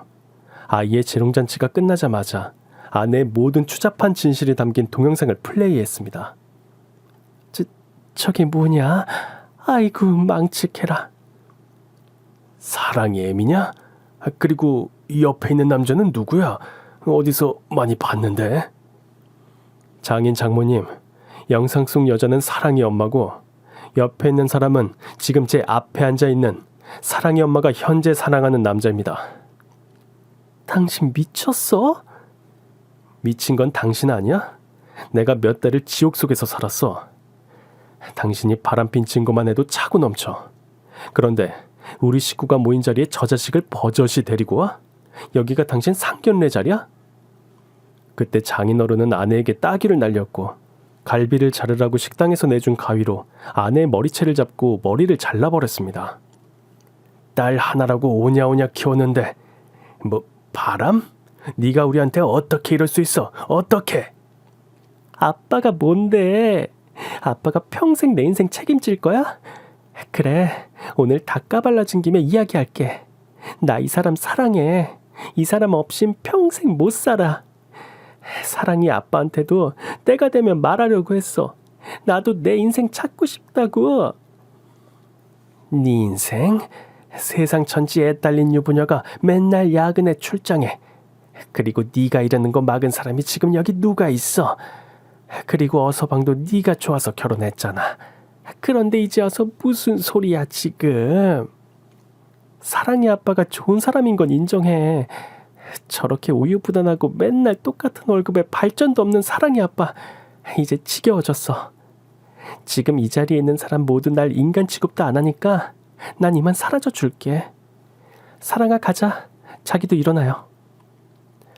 아이의 재롱잔치가 끝나자마자 아내의 모든 추잡한 진실이 담긴 동영상을 플레이했습니다. 저게 뭐냐? 아이고 망측해라. 사랑의 애미냐? 그리고 옆에 있는 남자는 누구야? 어디서 많이 봤는데? 장인 장모님, 영상 속 여자는 사랑의 엄마고 옆에 있는 사람은 지금 제 앞에 앉아있는 사랑의 엄마가 현재 사랑하는 남자입니다. 당신 미쳤어? 미친 건 당신 아니야? 내가 몇 달을 지옥 속에서 살았어. 당신이 바람핀 증거만 해도 차고 넘쳐. 그런데 우리 식구가 모인 자리에 저 자식을 버젓이 데리고 와? 여기가 당신 상견례 자리야? 그때 장인어른은 아내에게 따귀를 날렸고 갈비를 자르라고 식당에서 내준 가위로 아내의 머리채를 잡고 머리를 잘라버렸습니다. 딸 하나라고 오냐오냐 키웠는데 뭐 바람? 네가 우리한테 어떻게 이럴 수 있어? 어떻게? 아빠가 뭔데? 아빠가 평생 내 인생 책임질 거야? 그래, 오늘 다 까발려진 김에 이야기할게. 나 이 사람 사랑해. 이 사람 없인 평생 못 살아. 사랑이 아빠한테도 때가 되면 말하려고 했어. 나도 내 인생 찾고 싶다고. 네 인생? 세상 천지 애 딸린 유부녀가 맨날 야근에 출장해. 그리고 네가 이러는 거 막은 사람이 지금 여기 누가 있어? 그리고 어서방도 네가 좋아서 결혼했잖아. 그런데 이제 와서 무슨 소리야 지금. 사랑의 아빠가 좋은 사람인 건 인정해. 저렇게 우유부단하고 맨날 똑같은 월급에 발전도 없는 사랑의 아빠 이제 지겨워졌어. 지금 이 자리에 있는 사람 모두 날 인간 취급도 안 하니까 난 이만 사라져 줄게. 사랑아 가자. 자기도 일어나요.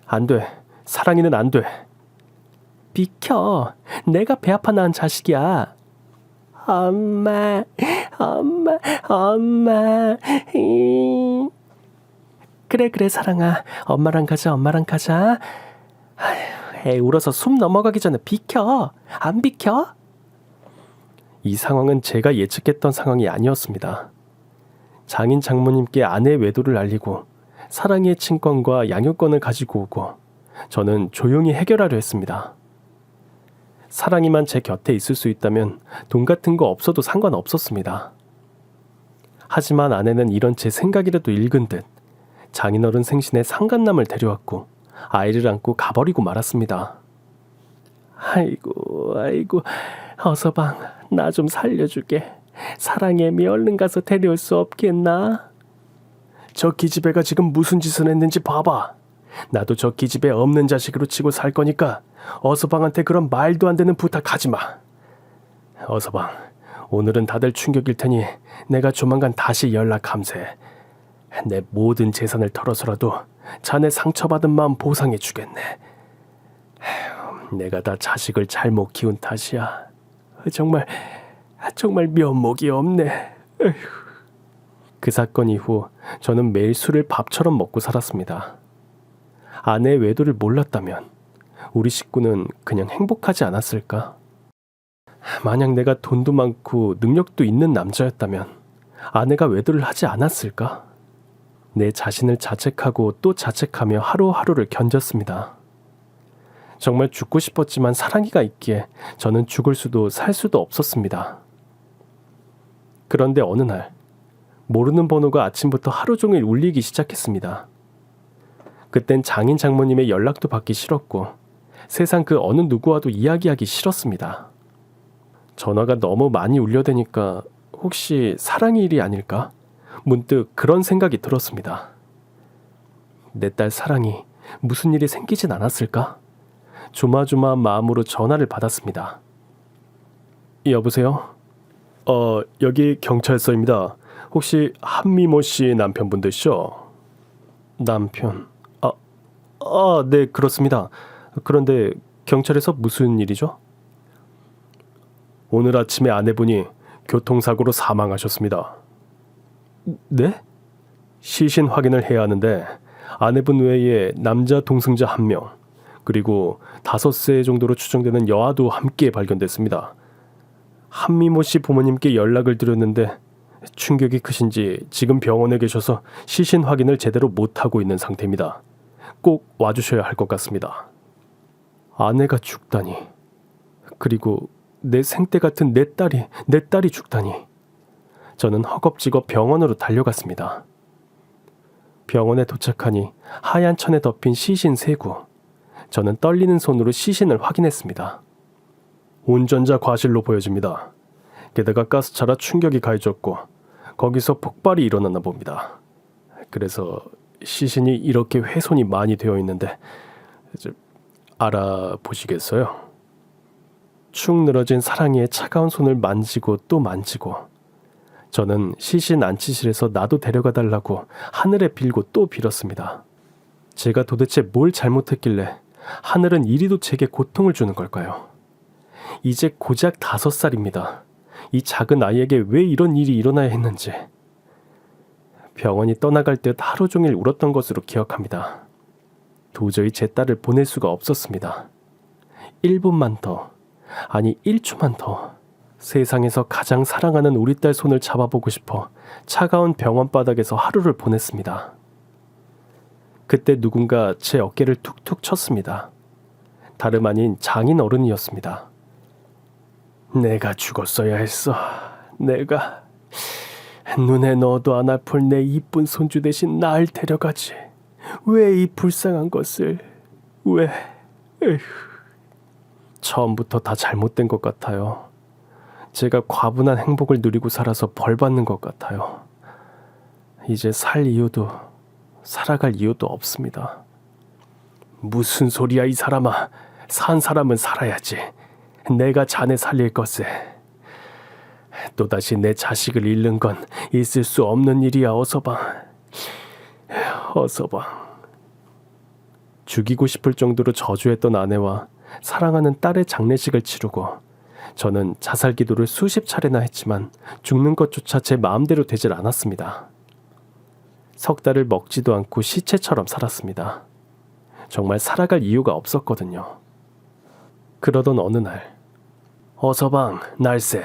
안 돼. 사랑이는 안 돼. 비켜. 내가 배 아파 낳은 자식이야. 엄마. 그래 사랑아. 엄마랑 가자. 애 울어서 숨 넘어가기 전에 비켜. 안 비켜? 이 상황은 제가 예측했던 상황이 아니었습니다. 장인 장모님께 아내의 외도를 알리고 사랑이의 친권과 양육권을 가지고 오고 저는 조용히 해결하려 했습니다. 사랑이만 제 곁에 있을 수 있다면 돈 같은 거 없어도 상관없었습니다. 하지만 아내는 이런 제 생각이라도 읽은 듯 장인어른 생신에 상간남을 데려왔고 아이를 안고 가버리고 말았습니다. 아이고 어서방 나 좀 살려주게. 사랑의 애미 얼른 가서 데려올 수 없겠나? 저 기집애가 지금 무슨 짓을 했는지 봐봐. 나도 저 기집애 없는 자식으로 치고 살 거니까 어서방한테 그런 말도 안 되는 부탁하지 마. 어서방, 오늘은 다들 충격일 테니 내가 조만간 다시 연락함세. 내 모든 재산을 털어서라도 자네 상처받은 마음 보상해 주겠네. 내가 다 자식을 잘못 키운 탓이야. 정말 면목이 없네. 그 사건 이후 저는 매일 술을 밥처럼 먹고 살았습니다. 아내의 외도를 몰랐다면 우리 식구는 그냥 행복하지 않았을까? 만약 내가 돈도 많고 능력도 있는 남자였다면 아내가 외도를 하지 않았을까? 내 자신을 자책하고 또 자책하며 하루하루를 견뎠습니다. 정말 죽고 싶었지만 사랑이가 있기에 저는 죽을 수도 살 수도 없었습니다. 그런데 어느 날 모르는 번호가 아침부터 하루 종일 울리기 시작했습니다. 그땐 장인 장모님의 연락도 받기 싫었고 세상 그 어느 누구와도 이야기하기 싫었습니다. 전화가 너무 많이 울려대니까 혹시 사랑의 일이 아닐까? 문득 그런 생각이 들었습니다. 내 딸 사랑이 무슨 일이 생기진 않았을까? 조마조마한 마음으로 전화를 받았습니다. 여보세요? 여기 경찰서입니다. 혹시 한미모 씨 남편분 되시죠? 남편... 네, 그렇습니다. 그런데 경찰에서 무슨 일이죠? 오늘 아침에 아내분이 교통사고로 사망하셨습니다. 네? 시신 확인을 해야 하는데 아내분 외에 남자 동승자 1명 그리고 5세 정도로 추정되는 여아도 함께 발견됐습니다. 한미모 씨 부모님께 연락을 드렸는데 충격이 크신지 지금 병원에 계셔서 시신 확인을 제대로 못하고 있는 상태입니다. 꼭 와주셔야 할 것 같습니다. 아내가 죽다니. 그리고 내 생때 같은 내 딸이 죽다니. 저는 허겁지겁 병원으로 달려갔습니다. 병원에 도착하니 하얀 천에 덮인 시신 3구. 저는 떨리는 손으로 시신을 확인했습니다. 운전자 과실로 보여집니다. 게다가 가스차라 충격이 가해졌고 거기서 폭발이 일어났나 봅니다. 그래서 시신이 이렇게 훼손이 많이 되어 있는데 알아보시겠어요? 축 늘어진 사랑이의 차가운 손을 만지고 또 만지고, 저는 시신 안치실에서 나도 데려가 달라고 하늘에 빌고 또 빌었습니다. 제가 도대체 뭘 잘못했길래 하늘은 이리도 제게 고통을 주는 걸까요? 이제 고작 5살입니다. 이 작은 아이에게 왜 이런 일이 일어나야 했는지. 병원이 떠나갈 듯 하루 종일 울었던 것으로 기억합니다. 도저히 제 딸을 보낼 수가 없었습니다. 1분만 더, 아니 1초만 더 세상에서 가장 사랑하는 우리 딸 손을 잡아보고 싶어 차가운 병원 바닥에서 하루를 보냈습니다. 그때 누군가 제 어깨를 툭툭 쳤습니다. 다름 아닌 장인 어른이었습니다. 내가 죽었어야 했어. 내가 눈에 넣어도 안 아플 내 이쁜 손주 대신 날 데려가지. 왜 이 불쌍한 것을, 왜? 에휴. 처음부터 다 잘못된 것 같아요. 제가 과분한 행복을 누리고 살아서 벌 받는 것 같아요. 이제 살 이유도 살아갈 이유도 없습니다. 무슨 소리야 이 사람아. 산 사람은 살아야지. 내가 자네 살릴 것에. 또다시 내 자식을 잃는 건 있을 수 없는 일이야. 어서방. 어서방. 죽이고 싶을 정도로 저주했던 아내와 사랑하는 딸의 장례식을 치르고 저는 자살 기도를 수십 차례나 했지만 죽는 것조차 제 마음대로 되질 않았습니다. 석 달을 먹지도 않고 시체처럼 살았습니다. 정말 살아갈 이유가 없었거든요. 그러던 어느 날, 어서방, 날쌔.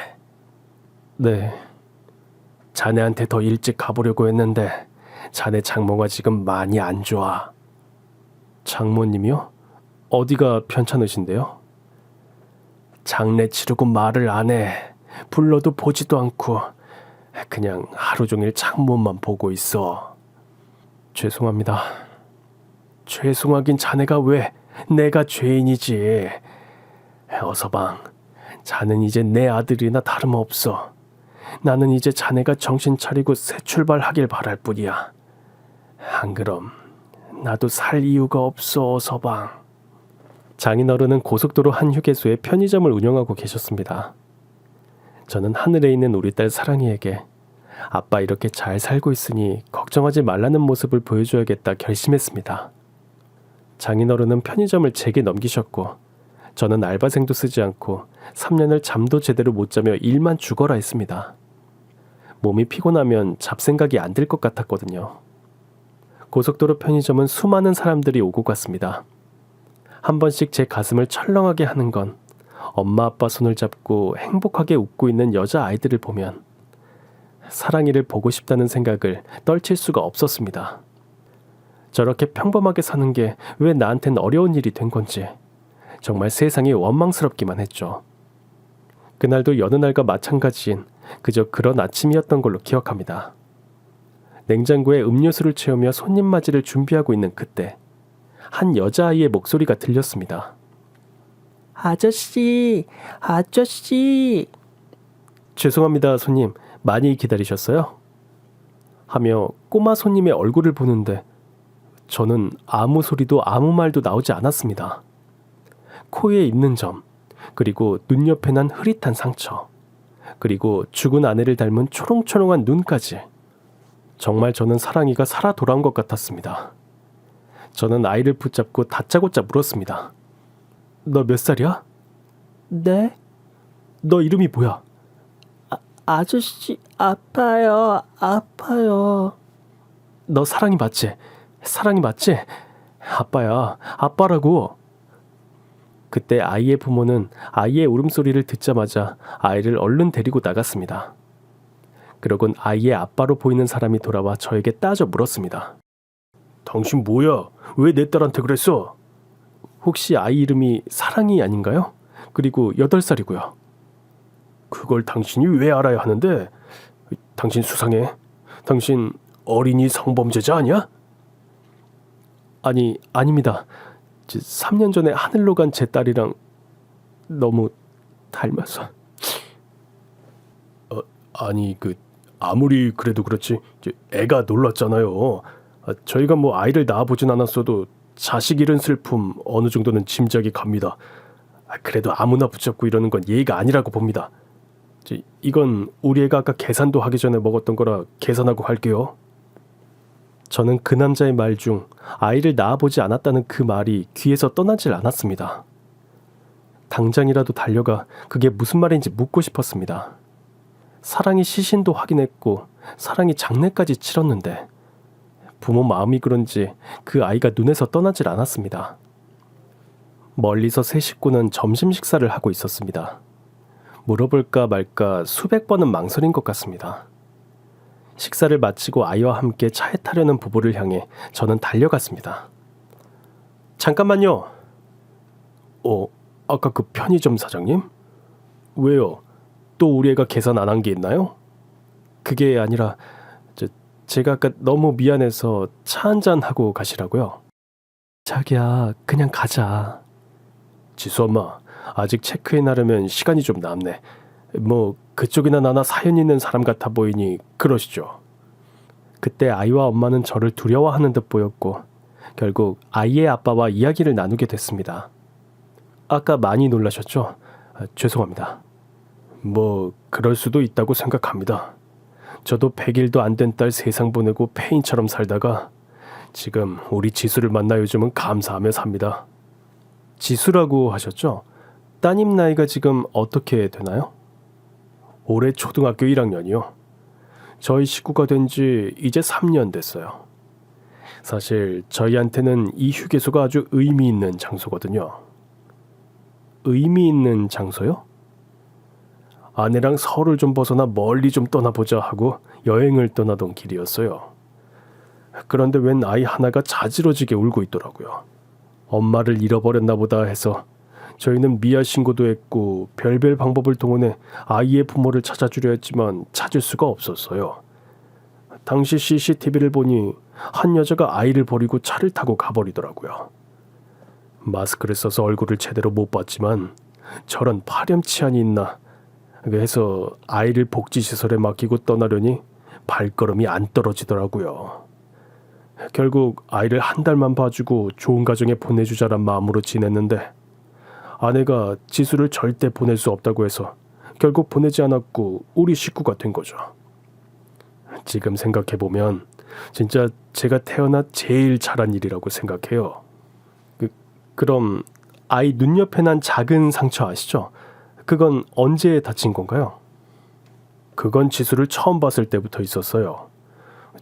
네. 자네한테 더 일찍 가보려고 했는데 자네 장모가 지금 많이 안 좋아. 장모님이요? 어디가 편찮으신데요? 장례 치르고 말을 안 해. 불러도 보지도 않고 그냥 하루 종일 창문만 보고 있어. 죄송합니다. 죄송하긴 자네가 왜. 내가 죄인이지. 어서방, 자는 이제 내 아들이나 다름없어. 나는 이제 자네가 정신 차리고 새 출발하길 바랄 뿐이야. 안 그럼 나도 살 이유가 없어. 어서방. 장인어른은 고속도로 한 휴게소에 편의점을 운영하고 계셨습니다. 저는 하늘에 있는 우리 딸 사랑이에게 아빠 이렇게 잘 살고 있으니 걱정하지 말라는 모습을 보여줘야겠다 결심했습니다. 장인어른은 편의점을 제게 넘기셨고 저는 알바생도 쓰지 않고 3년을 잠도 제대로 못 자며 일만 죽어라 했습니다. 몸이 피곤하면 잡생각이 안 들 것 같았거든요. 고속도로 편의점은 수많은 사람들이 오고 갔습니다. 한 번씩 제 가슴을 철렁하게 하는 건 엄마 아빠 손을 잡고 행복하게 웃고 있는 여자아이들을 보면 사랑이를 보고 싶다는 생각을 떨칠 수가 없었습니다. 저렇게 평범하게 사는 게 왜 나한텐 어려운 일이 된 건지 정말 세상이 원망스럽기만 했죠. 그날도 여느 날과 마찬가지인 그저 그런 아침이었던 걸로 기억합니다. 냉장고에 음료수를 채우며 손님 맞이를 준비하고 있는 그때 한 여자아이의 목소리가 들렸습니다. 아저씨, 아저씨. 죄송합니다, 손님. 많이 기다리셨어요? 하며 꼬마 손님의 얼굴을 보는데 저는 아무 소리도 아무 말도 나오지 않았습니다. 코에 있는 점, 그리고 눈 옆에 난 흐릿한 상처, 그리고 죽은 아내를 닮은 초롱초롱한 눈까지. 정말 저는 사랑이가 살아 돌아온 것 같았습니다. 저는 아이를 붙잡고 다짜고짜 물었습니다. 너 몇 살이야? 네? 너 이름이 뭐야? 아저씨, 아파요. 너 사랑이 맞지? 사랑이 맞지? 아빠야, 아빠라고. 그때 아이의 부모는 아이의 울음소리를 듣자마자 아이를 얼른 데리고 나갔습니다. 그러곤 아이의 아빠로 보이는 사람이 돌아와 저에게 따져 물었습니다. 당신 뭐야? 왜 내 딸한테 그랬어? 혹시 아이 이름이 사랑이 아닌가요? 그리고 8살이고요. 그걸 당신이 왜 알아야 하는데? 당신 수상해. 당신 어린이 성범죄자 아니야? 아니, 아닙니다. 3년 전에 하늘로 간 제 딸이랑 너무 닮아서. 아니, 아무리 그래도 그렇지 애가 놀랐잖아요. 저희가 아이를 낳아보진 않았어도 자식 잃은 슬픔 어느 정도는 짐작이 갑니다. 그래도 아무나 붙잡고 이러는 건 예의가 아니라고 봅니다. 이건 우리 애가 아까 계산도 하기 전에 먹었던 거라 계산하고 갈게요. 저는 그 남자의 말 중 아이를 낳아보지 않았다는 그 말이 귀에서 떠나질 않았습니다. 당장이라도 달려가 그게 무슨 말인지 묻고 싶었습니다. 사랑이 시신도 확인했고 사랑이 장례까지 치렀는데 부모 마음이 그런지 그 아이가 눈에서 떠나질 않았습니다. 멀리서 세 식구는 점심 식사를 하고 있었습니다. 물어볼까 말까 수백 번은 망설인 것 같습니다. 식사를 마치고 아이와 함께 차에 타려는 부부를 향해 저는 달려갔습니다. 잠깐만요. 아까 그 편의점 사장님? 왜요? 또 우리 애가 계산 안 한 게 있나요? 그게 아니라 제가 아까 너무 미안해서 차 한잔 하고 가시라고요. 자기야, 그냥 가자. 지수 엄마, 아직 체크인 하려면 시간이 좀 남네. 뭐 그쪽이나 나나 사연 있는 사람 같아 보이니 그러시죠. 그때 아이와 엄마는 저를 두려워하는 듯 보였고 결국 아이의 아빠와 이야기를 나누게 됐습니다. 아까 많이 놀라셨죠? 죄송합니다. 뭐 그럴 수도 있다고 생각합니다. 저도 100일도 안 된 딸 세상 보내고 폐인처럼 살다가 지금 우리 지수를 만나 요즘은 감사하며 삽니다. 지수라고 하셨죠? 따님 나이가 지금 어떻게 되나요? 올해 초등학교 1학년이요. 저희 식구가 된 지 이제 3년 됐어요. 사실 저희한테는 이 휴게소가 아주 의미 있는 장소거든요. 의미 있는 장소요? 아내랑 서울을 좀 벗어나 멀리 좀 떠나보자 하고 여행을 떠나던 길이었어요. 그런데 웬 아이 하나가 자지러지게 울고 있더라고요. 엄마를 잃어버렸나 보다 해서 저희는 미아 신고도 했고 별별 방법을 동원해 아이의 부모를 찾아주려 했지만 찾을 수가 없었어요. 당시 CCTV를 보니 한 여자가 아이를 버리고 차를 타고 가버리더라고요. 마스크를 써서 얼굴을 제대로 못 봤지만 저런 파렴치한이 있나 해서 아이를 복지시설에 맡기고 떠나려니 발걸음이 안 떨어지더라고요. 결국 아이를 한 달만 봐주고 좋은 가정에 보내주자란 마음으로 지냈는데 아내가 지수를 절대 보낼 수 없다고 해서 결국 보내지 않았고 우리 식구가 된 거죠. 지금 생각해보면 진짜 제가 태어나 제일 잘한 일이라고 생각해요. 그럼 아이 눈 옆에 난 작은 상처 아시죠? 그건 언제 다친 건가요? 그건 지수를 처음 봤을 때부터 있었어요.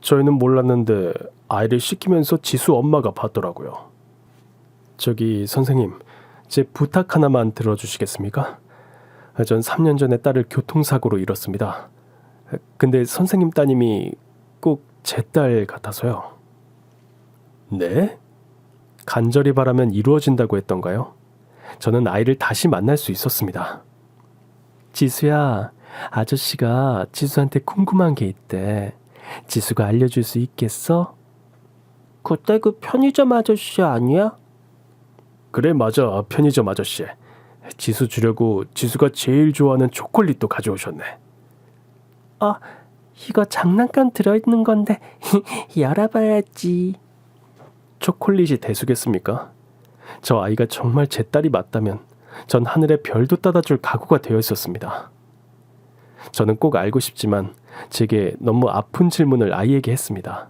저희는 몰랐는데 아이를 씻기면서 지수 엄마가 봤더라고요. 저기 선생님, 제 부탁 하나만 들어주시겠습니까? 전 3년 전에 딸을 교통사고로 잃었습니다. 근데 선생님 따님이 꼭 제 딸 같아서요. 네? 간절히 바라면 이루어진다고 했던가요? 저는 아이를 다시 만날 수 있었습니다. 지수야, 아저씨가 지수한테 궁금한 게 있대. 지수가 알려줄 수 있겠어? 그때 그 편의점 아저씨 아니야? 그래, 맞아. 편의점 아저씨. 지수 주려고 지수가 제일 좋아하는 초콜릿도 가져오셨네. 이거 장난감 들어있는 건데 열어봐야지. 초콜릿이 대수겠습니까? 저 아이가 정말 제 딸이 맞다면 전 하늘에 별도 따다줄 각오가 되어 있었습니다. 저는 꼭 알고 싶지만 제게 너무 아픈 질문을 아이에게 했습니다.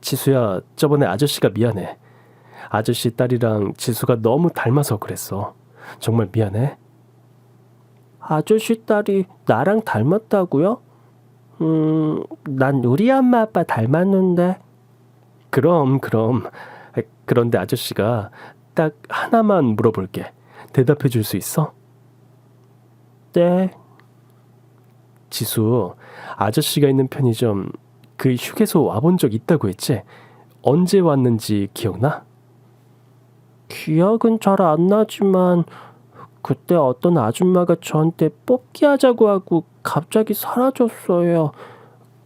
지수야, 저번에 아저씨가 미안해. 아저씨 딸이랑 지수가 너무 닮아서 그랬어. 정말 미안해. 아저씨 딸이 나랑 닮았다고요? 난 우리 엄마 아빠 닮았는데. 그럼. 그런데 아저씨가 딱 하나만 물어볼게. 대답해 줄 수 있어? 네. 지수, 아저씨가 있는 편의점 그 휴게소 와본 적 있다고 했지? 언제 왔는지 기억나? 기억은 잘 안 나지만 그때 어떤 아줌마가 저한테 뽑기 하자고 하고 갑자기 사라졌어요.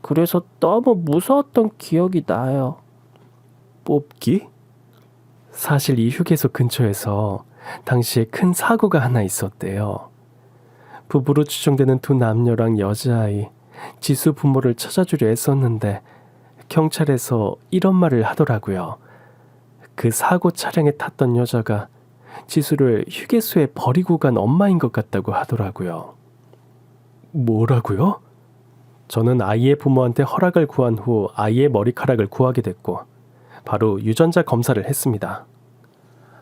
그래서 너무 무서웠던 기억이 나요. 뽑기? 사실 이 휴게소 근처에서 당시에 큰 사고가 하나 있었대요. 부부로 추정되는 두 남녀랑 여자아이, 지수 부모를 찾아주려 했었는데 경찰에서 이런 말을 하더라고요. 그 사고 차량에 탔던 여자가 지수를 휴게소에 버리고 간 엄마인 것 같다고 하더라고요. 뭐라고요? 저는 아이의 부모한테 허락을 구한 후 아이의 머리카락을 구하게 됐고 바로 유전자 검사를 했습니다.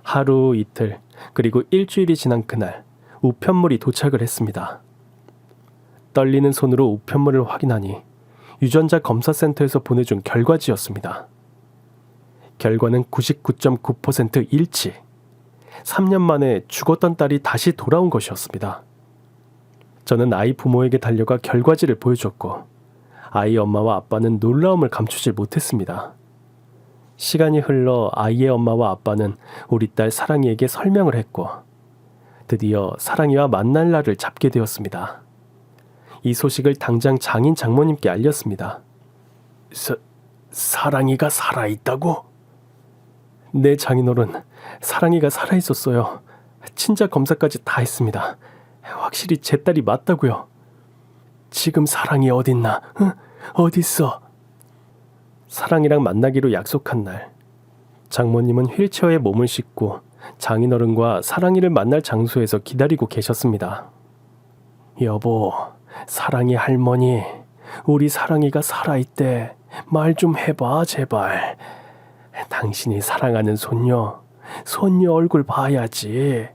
하루 이틀 그리고 일주일이 지난 그날 우편물이 도착을 했습니다. 떨리는 손으로 우편물을 확인하니 유전자 검사센터에서 보내준 결과지였습니다. 결과는 99.9% 일치. 3년 만에 죽었던 딸이 다시 돌아온 것이었습니다. 저는 아이 부모에게 달려가 결과지를 보여줬고 아이 엄마와 아빠는 놀라움을 감추질 못했습니다. 시간이 흘러 아이의 엄마와 아빠는 우리 딸 사랑이에게 설명을 했고 드디어 사랑이와 만날 날을 잡게 되었습니다. 이 소식을 당장 장인 장모님께 알렸습니다. 사랑이가 살아있다고? 네, 장인어른. 사랑이가 살아있었어요. 친자 검사까지 다 했습니다. 확실히 제 딸이 맞다고요. 지금 사랑이 어딨나? 응? 어딨어? 사랑이랑 만나기로 약속한 날, 장모님은 휠체어에 몸을 싣고 장인어른과 사랑이를 만날 장소에서 기다리고 계셨습니다. 여보, 사랑이 할머니, 우리 사랑이가 살아있대. 말 좀 해봐, 제발. 당신이 사랑하는 손녀 얼굴 봐야지.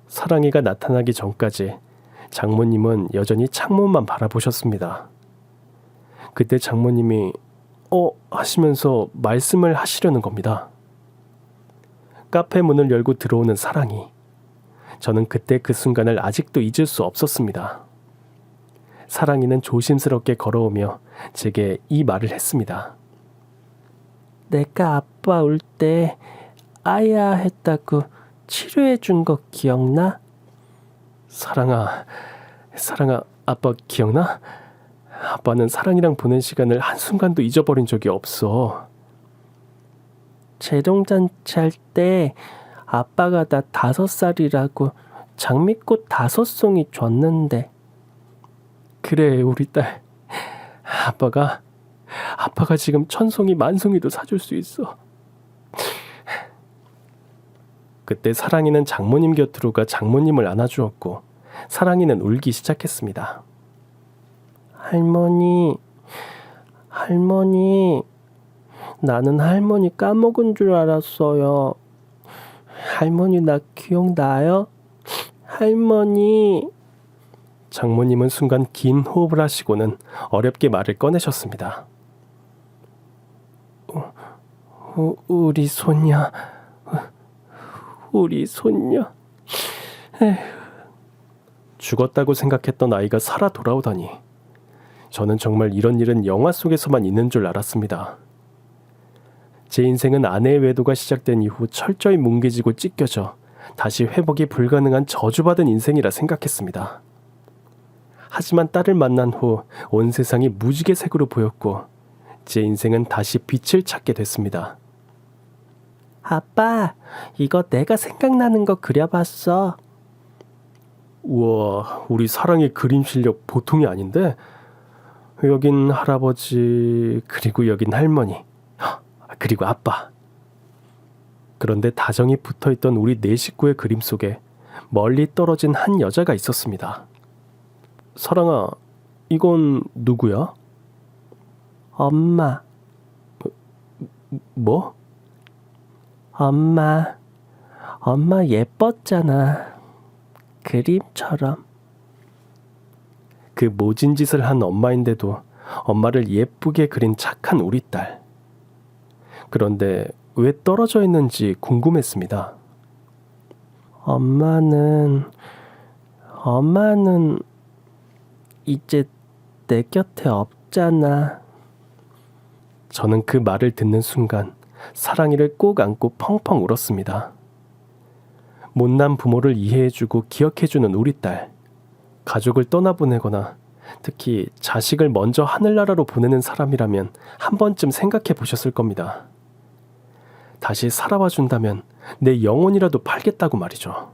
사랑이가 나타나기 전까지 장모님은 여전히 창문만 바라보셨습니다. 그때 장모님이 하시면서 말씀을 하시려는 겁니다. 카페 문을 열고 들어오는 사랑이. 저는 그때 그 순간을 아직도 잊을 수 없었습니다. 사랑이는 조심스럽게 걸어오며 제게 이 말을 했습니다. 내가 아빠 올 때 아야 했다고 치료해 준 거 기억나? 사랑아, 아빠 기억나? 아빠는 사랑이랑 보낸 시간을 한순간도 잊어버린 적이 없어. 재롱잔치 할 때 아빠가 나 5살이라고 장미꽃 5송이 줬는데. 그래, 우리 딸. 아빠가 지금 1000송이 10,000송이도 사줄 수 있어. 그때 사랑이는 장모님 곁으로 가 장모님을 안아주었고 사랑이는 울기 시작했습니다. 할머니, 나는 할머니 까먹은 줄 알았어요. 할머니 나 기억나요? 할머니. 장모님은 순간 긴 호흡을 하시고는 어렵게 말을 꺼내셨습니다. 우리 손녀. 에휴. 죽었다고 생각했던 아이가 살아 돌아오다니. 저는 정말 이런 일은 영화 속에서만 있는 줄 알았습니다. 제 인생은 아내의 외도가 시작된 이후 철저히 뭉개지고 찢겨져 다시 회복이 불가능한 저주받은 인생이라 생각했습니다. 하지만 딸을 만난 후 온 세상이 무지개색으로 보였고 제 인생은 다시 빛을 찾게 됐습니다. 아빠, 이거 내가 생각나는 거 그려봤어. 우와, 우리 사랑의 그림 실력 보통이 아닌데? 여긴 할아버지, 그리고 여긴 할머니, 그리고 아빠. 그런데 다정히 붙어있던 우리 4식구의 그림 속에 멀리 떨어진 한 여자가 있었습니다. 사랑아, 이건 누구야? 엄마. 뭐? 엄마 예뻤잖아. 그림처럼. 그 모진 짓을 한 엄마인데도 엄마를 예쁘게 그린 착한 우리 딸. 그런데 왜 떨어져 있는지 궁금했습니다. 엄마는 이제 내 곁에 없잖아. 저는 그 말을 듣는 순간 사랑이를 꼭 안고 펑펑 울었습니다. 못난 부모를 이해해주고 기억해주는 우리 딸. 가족을 떠나보내거나 특히 자식을 먼저 하늘나라로 보내는 사람이라면 한 번쯤 생각해 보셨을 겁니다. 다시 살아와 준다면 내 영혼이라도 팔겠다고 말이죠.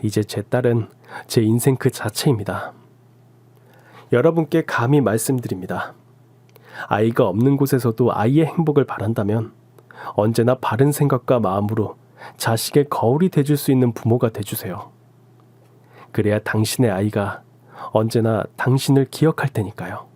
이제 제 딸은 제 인생 그 자체입니다. 여러분께 감히 말씀드립니다. 아이가 없는 곳에서도 아이의 행복을 바란다면 언제나 바른 생각과 마음으로 자식의 거울이 돼줄 수 있는 부모가 돼주세요. 그래야 당신의 아이가 언제나 당신을 기억할 테니까요.